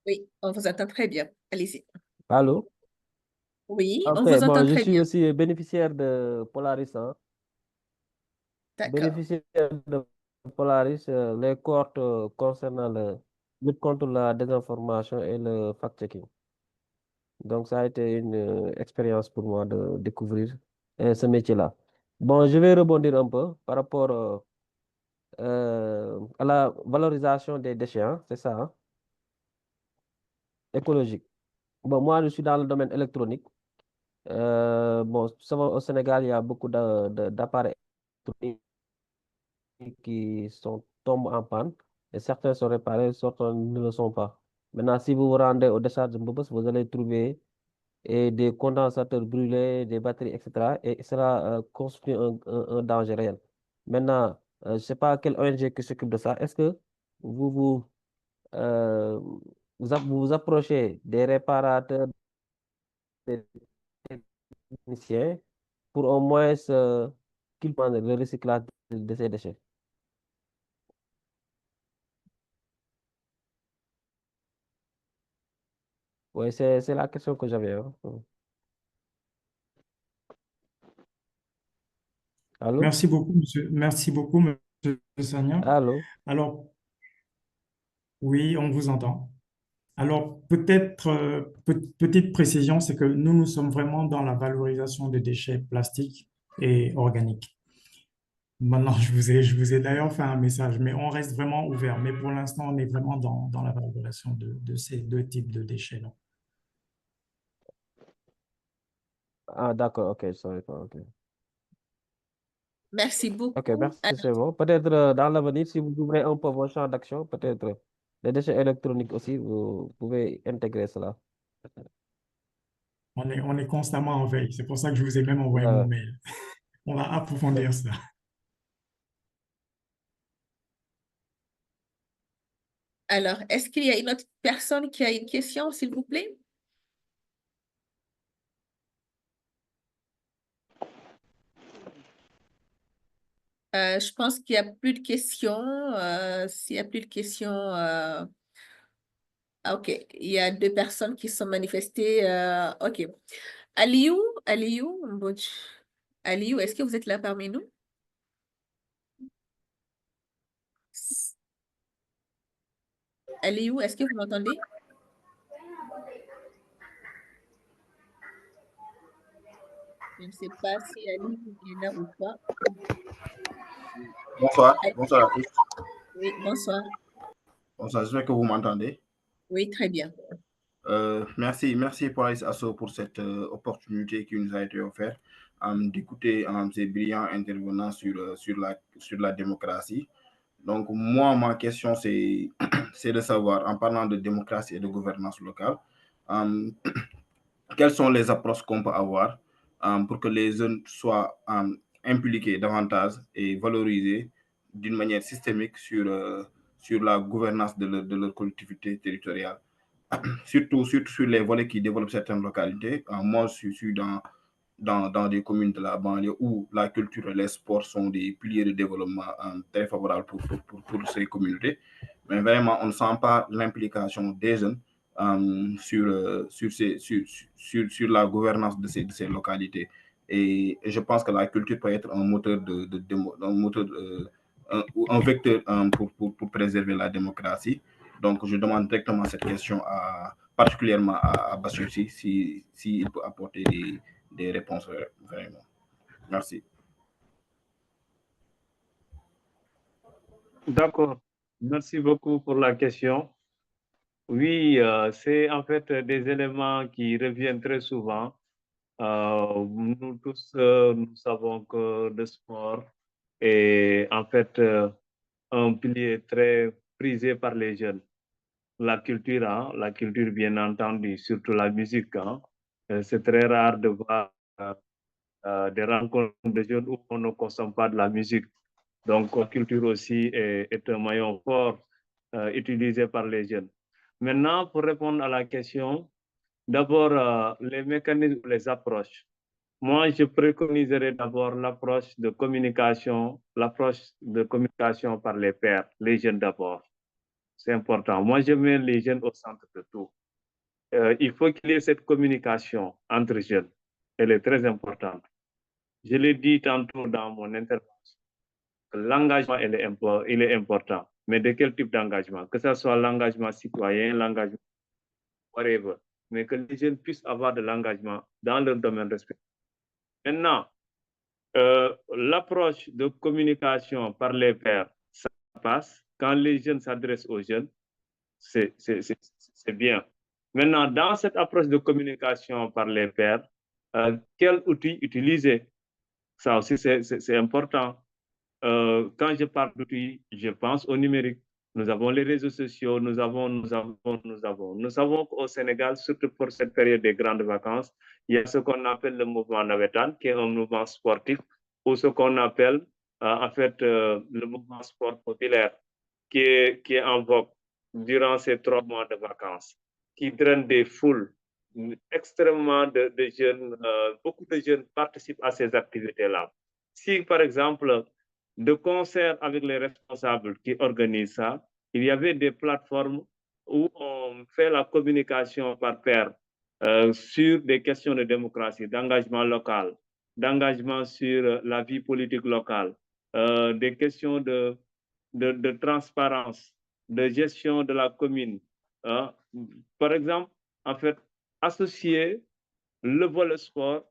Oui, on vous entend très bien. Allez-y. Allô? Oui, on Ok, vous entend bon, je très suis bien. aussi bénéficiaire de Polaris, hein. D'accord. Bénéficiaire de Polaris, les cohortes concernant la lutte contre la désinformation et le fact-checking. Donc, ça a été une expérience pour moi de découvrir ce métier-là. Bon, je vais rebondir un peu par rapport à la valorisation des déchets, hein, c'est ça, hein, écologique. Bon, moi, je suis dans le domaine électronique. Bon, au Sénégal, il y a beaucoup d'appareils électroniques qui tombent en panne et certains sont réparés, certains ne le sont pas. Maintenant, si vous vous rendez au décharge de Mbobos, vous allez trouver des condensateurs brûlés, des batteries, etc. Et cela constitue un danger réel. Maintenant, je ne sais pas quelle ONG qui s'occupe de ça. Est-ce que vous vous, euh, vous vous approchez des réparateurs, des techniciens, pour au moins qu'ils prennent le recyclage de ces déchets? Oui, c'est la question que j'avais, hein. Allô? Merci beaucoup, monsieur Sagna. Allô? Alors, oui, on vous entend. Alors, peut-être, petite précision, c'est que nous sommes vraiment dans la valorisation des déchets plastiques et organiques. Maintenant, je vous ai d'ailleurs fait un message, mais on reste vraiment ouvert. Mais pour l'instant, on est vraiment dans la valorisation de ces deux types de déchets-là. Ah, d'accord, ok, je savais pas, ok. Merci Ok, beaucoup. merci, c'est bon. Peut-être dans l'avenir, si vous ouvrez un peu vos champs d'action, peut-être les déchets électroniques aussi, vous pouvez intégrer cela. On est constamment en veille. C'est pour ça que je vous ai même envoyé mon Ouais. mail. On va approfondir ça. Alors, est-ce qu'il y a une autre personne qui a une question, s'il vous plaît? Je pense qu'il n'y a plus de questions. S'il n'y a plus de questions, ok, il y a deux personnes qui sont manifestées. Ok. Aliou, Aliou, Mbodj. Aliou, est-ce que vous êtes là parmi nous? Aliou, est-ce que vous m'entendez? Je ne sais pas si Aliou est là ou pas. Bonsoir, bonsoir à tous. Oui, bonsoir. Bonsoir, j'espère que vous m'entendez. Oui, très bien. Merci Polaris Asso pour cette opportunité qui nous a été offerte d'écouter ces brillants intervenants sur la démocratie. Donc, moi, ma question, c'est c'est de savoir, en parlant de démocratie et de gouvernance locale, euh, quelles sont les approches qu'on peut avoir pour que les jeunes soient impliqués davantage et valorisés d'une manière systémique sur la gouvernance de leur collectivité territoriale, surtout sur les volets qui développent certaines localités. Moi, je suis dans des communes de la banlieue où la culture et les sports sont des piliers de développement très favorables pour ces communautés. Mais vraiment, on ne sent pas l'implication des jeunes sur la gouvernance de ces localités. Et je pense que la culture peut être un moteur un vecteur pour préserver la démocratie. Donc, je demande directement cette question particulièrement à Bassou s'il peut apporter des réponses vraiment. Merci. D'accord. Merci beaucoup pour la question. Oui, c'est en fait des éléments qui reviennent très souvent. Nous tous, nous savons que le sport est en fait un pilier très prisé par les jeunes. la culture, hein, la culture bien entendu, surtout la musique. Hein. C'est très rare de voir des rencontres de jeunes où on ne consomme pas de la musique. Donc, la culture aussi est un maillon fort utilisé par les jeunes. Maintenant, pour répondre à la question, d'abord, les mécanismes, les approches. Moi, je préconiserais d'abord l'approche de communication par les pairs, les jeunes d'abord. C'est important. Moi, je mets les jeunes au centre de tout. Il faut qu'il y ait cette communication entre jeunes. Elle est très importante. Je l'ai dit tantôt dans mon intervention. L'engagement, il est important. Mais de quel type d'engagement? Que ce soit l'engagement citoyen, l'engagement whatever. Mais que les jeunes puissent avoir de l'engagement dans leur domaine respectif. Maintenant, l'approche de communication par les pairs, ça passe. Quand les jeunes s'adressent aux jeunes, c'est bien. Maintenant, dans cette approche de communication par les pairs, quel outil utiliser? Ça aussi, c'est important. Quand je parle d'outils, je pense au numérique. Nous avons les réseaux sociaux, nous savons qu'au Sénégal, surtout pour cette période des grandes vacances, il y a ce qu'on appelle le mouvement navétane, qui est un mouvement sportif, ou ce qu'on appelle le mouvement sport populaire, qui est en vogue durant ces 3 mois de vacances, qui draine des foules extrêmement de jeunes, beaucoup de jeunes participent à ces activités-là. Si, par exemple, de concert avec les responsables qui organisent ça, il y avait des plateformes où on fait la communication par pair sur des questions de démocratie, d'engagement local, d'engagement sur la vie politique locale, des questions de transparence, de gestion de la commune. Hein. Par exemple, en fait, associer le volet sport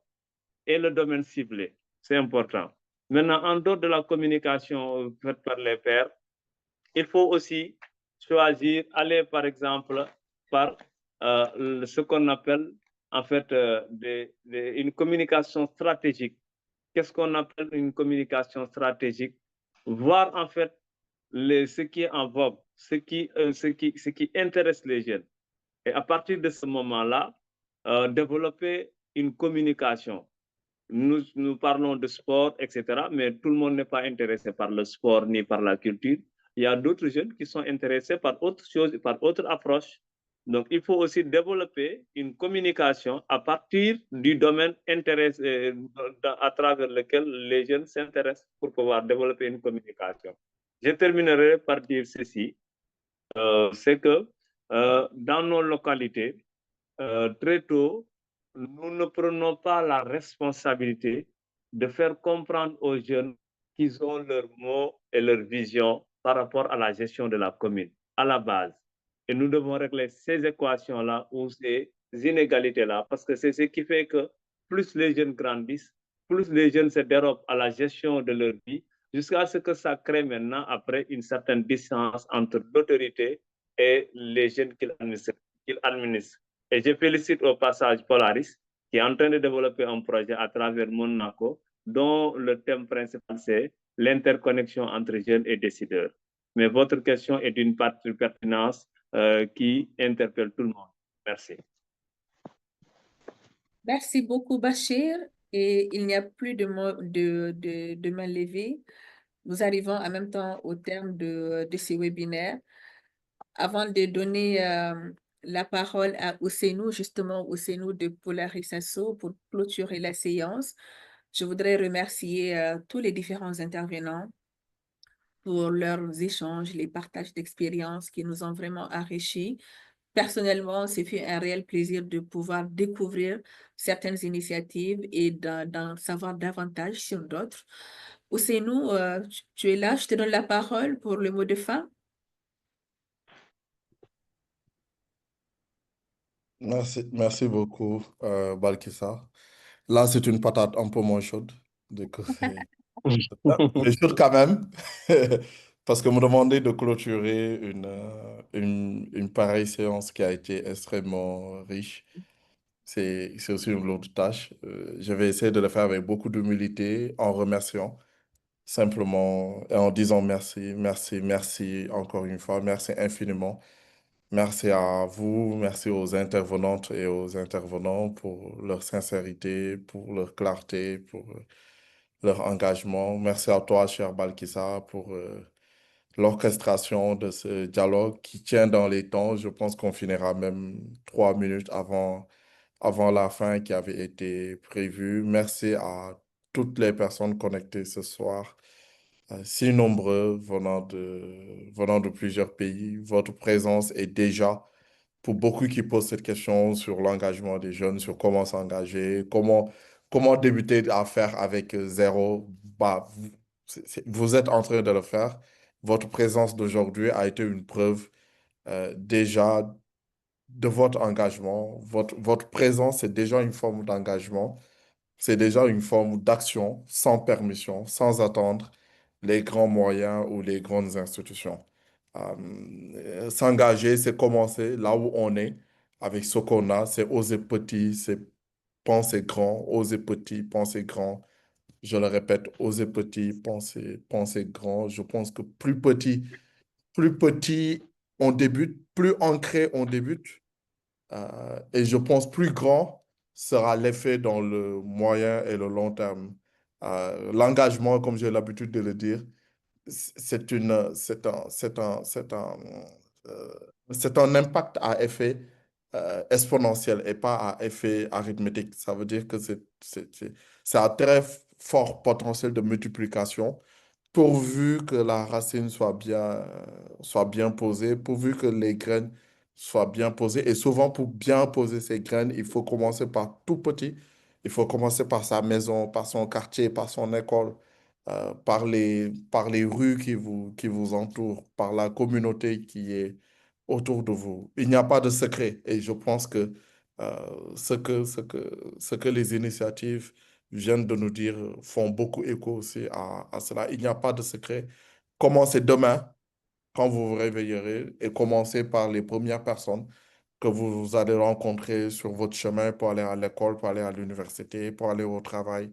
et le domaine ciblé. C'est important. Maintenant, en dehors de la communication faite par les pairs, il faut aussi choisir, aller par exemple par ce qu'on appelle en fait une communication stratégique. Qu'est-ce qu'on appelle une communication stratégique? Voir en fait ce qui est en vogue, ce qui intéresse les jeunes. Et à partir de ce moment-là, développer une communication. Nous parlons de sport, etc., mais tout le monde n'est pas intéressé par le sport ni par la culture. Il y a d'autres jeunes qui sont intéressés par autre chose, par autre approche. Donc, il faut aussi développer une communication à partir du domaine à travers lequel les jeunes s'intéressent pour pouvoir développer une communication. Je terminerai par dire ceci, c'est que dans nos localités, très tôt, nous ne prenons pas la responsabilité de faire comprendre aux jeunes qu'ils ont leur mot et leur vision par rapport à la gestion de la commune, à la base. Et nous devons régler ces équations-là ou ces inégalités-là, parce que c'est ce qui fait que plus les jeunes grandissent, plus les jeunes se dérobent à la gestion de leur vie, jusqu'à ce que ça crée maintenant, après, une certaine distance entre l'autorité et les jeunes qu'ils administrent. Et je félicite au passage Polaris, qui est en train de développer un projet à travers Monaco, dont le thème principal, c'est l'interconnexion entre jeunes et décideurs. Mais votre question est d'une pertinence qui interpelle tout le monde. Merci. Merci beaucoup, Bachir. Et il n'y a plus de main levée. Nous arrivons en même temps au terme de ce webinaire. Avant de donner la parole à Ousseynou, justement Ousseynou de Polaris Asso, pour clôturer la séance, je voudrais remercier tous les différents intervenants pour leurs échanges, les partages d'expériences qui nous ont vraiment enrichis. Personnellement, c'est fait un réel plaisir de pouvoir découvrir certaines initiatives et d'en savoir davantage sur d'autres. Ousseynou, tu es là, je te donne la parole pour le mot de fin. Merci beaucoup, Balkissa. Là, c'est une patate un peu moins chaude. Du coup, mais chaude quand même. Parce que me demander de clôturer une pareille séance qui a été extrêmement riche, c'est aussi une lourde tâche. Je vais essayer de le faire avec beaucoup d'humilité, en remerciant simplement et en disant merci, merci, merci encore une fois, merci infiniment. Merci à vous, merci aux intervenantes et aux intervenants pour leur sincérité, pour leur clarté, pour leur engagement. Merci à toi, cher Balkissa, pour l'orchestration de ce dialogue qui tient dans les temps. Je pense qu'on finira même 3 minutes avant la fin qui avait été prévue. Merci à toutes les personnes connectées ce soir, si nombreux venant de plusieurs pays. Votre présence est déjà, pour beaucoup qui posent cette question sur l'engagement des jeunes, sur comment s'engager, comment débuter à faire avec zéro, bah, vous êtes en train de le faire. Votre présence d'aujourd'hui a été une preuve déjà de votre engagement. Votre présence est déjà une forme d'engagement. C'est déjà une forme d'action sans permission, sans attendre les grands moyens ou les grandes institutions. S'engager, c'est commencer là où on est, avec ce qu'on a, c'est oser petit, c'est penser grand, oser petit, penser grand. Je le répète, oser petit, penser grand. Je pense que plus petit on débute, plus ancré on débute. Et je pense plus grand sera l'effet dans le moyen et le long terme. L'engagement, comme j'ai l'habitude de le dire, euh, c'est un impact à effet exponentiel et pas à effet arithmétique. Ça veut dire que c'est un très fort potentiel de multiplication pourvu que la racine soit bien posée, pourvu que les graines soient bien posées. Et souvent, pour bien poser ces graines, il faut commencer par tout petit. Il faut commencer par sa maison, par son quartier, par son école, par les rues qui vous entourent, par la communauté qui est autour de vous. Il n'y a pas de secret. Et je pense que ce que les initiatives viennent de nous dire font beaucoup écho aussi à cela. Il n'y a pas de secret. Commencez demain quand vous vous réveillerez et commencez par les premières personnes que vous allez rencontrer sur votre chemin pour aller à l'école, pour aller à l'université, pour aller au travail,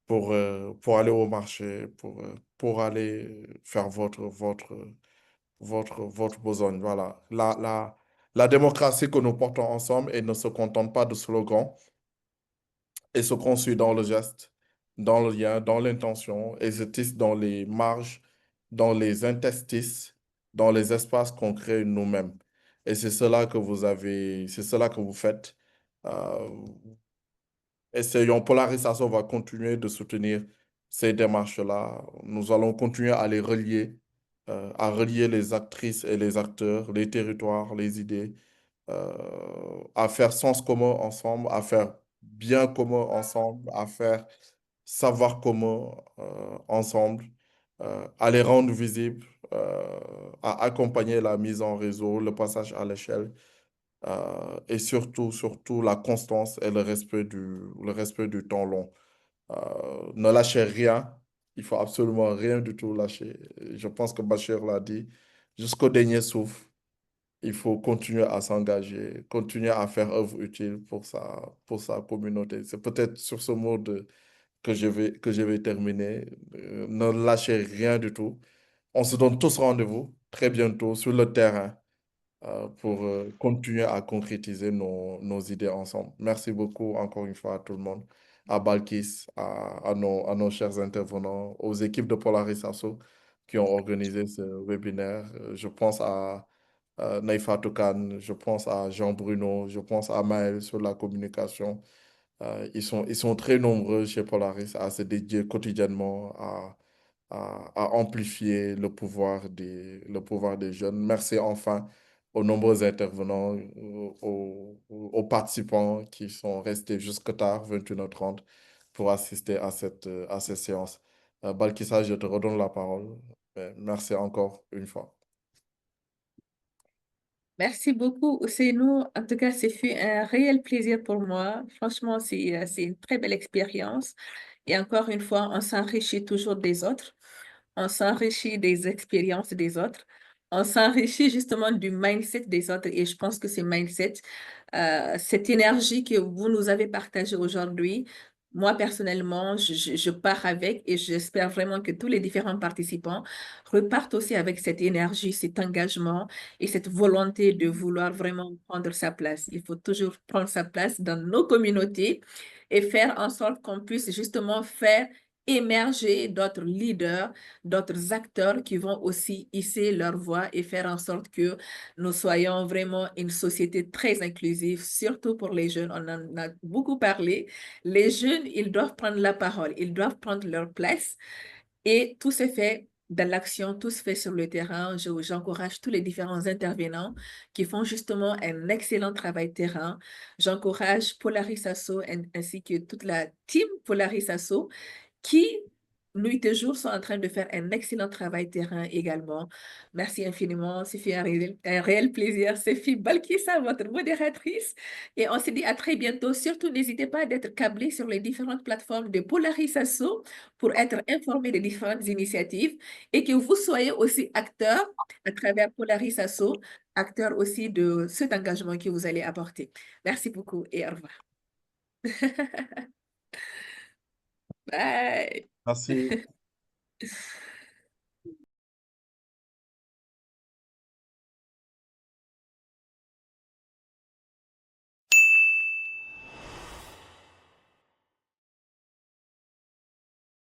pour aller au marché, pour aller faire votre besogne. Voilà. La démocratie que nous portons ensemble et ne se contente pas de slogans et se construit dans le geste, dans le lien, dans l'intention et se tisse dans les marges, dans les interstices, dans les espaces qu'on crée nous-mêmes. Et c'est cela que vous faites. Euh, Essayons, Polaris Asso va continuer de soutenir ces démarches-là. Nous allons continuer à relier les actrices et les acteurs, les territoires, les idées, à faire sens commun ensemble, à faire bien commun ensemble, à faire savoir commun ensemble, à les rendre visibles, à accompagner la mise en réseau, le passage à l'échelle et surtout la constance et le respect du temps long. Ne lâchez rien, il faut absolument rien du tout lâcher. Je pense que Bachir l'a dit, jusqu'au dernier souffle, il faut continuer à s'engager, continuer à faire œuvre utile pour sa communauté. C'est peut-être sur ce mot que je vais terminer. Ne lâchez rien du tout. On se donne tous rendez-vous très bientôt sur le terrain pour continuer à concrétiser nos idées ensemble. Merci beaucoup encore une fois à tout le monde, à Balkis, à nos chers intervenants, aux équipes de Polaris Asso qui ont organisé ce webinaire. Je pense à Naïfa Toukan, je pense à Jean Bruno, je pense à Maël sur la communication. Ils sont très nombreux chez Polaris à se dédier quotidiennement à amplifier le pouvoir des jeunes. Merci enfin aux nombreux intervenants, aux participants qui sont restés jusque tard, 21h30, pour assister à cette séance. Balkissa, je te redonne la parole. Merci encore une fois. Merci beaucoup, Ousseynou. En tout cas, ce fut un réel plaisir pour moi. Franchement, c'est une très belle expérience. Et encore une fois, on s'enrichit toujours des autres. On s'enrichit des expériences des autres. On s'enrichit justement du mindset des autres. Et je pense que ce mindset, cette énergie que vous nous avez partagée aujourd'hui, moi, personnellement, je pars avec et j'espère vraiment que tous les différents participants repartent aussi avec cette énergie, cet engagement et cette volonté de vouloir vraiment prendre sa place. Il faut toujours prendre sa place dans nos communautés et faire en sorte qu'on puisse justement faire émerger d'autres leaders, d'autres acteurs qui vont aussi hisser leur voix et faire en sorte que nous soyons vraiment une société très inclusive, surtout pour les jeunes. On en a beaucoup parlé. Les jeunes, ils doivent prendre la parole, ils doivent prendre leur place et tout se fait dans l'action, tout se fait sur le terrain. J'encourage tous les différents intervenants qui font justement un excellent travail terrain. J'encourage Polaris Asso ainsi que toute la team Polaris Asso qui, nuit et jour, sont en train de faire un excellent travail terrain également. Merci infiniment. C'est fait un réel plaisir. C'est Sophie Balkissa, votre modératrice. Et on se dit à très bientôt. Surtout, n'hésitez pas d'être câblé sur les différentes plateformes de Polaris Asso pour être informé des différentes initiatives et que vous soyez aussi acteur à travers Polaris Asso, acteur aussi de cet engagement que vous allez apporter. Merci beaucoup et au revoir. Bye. Merci.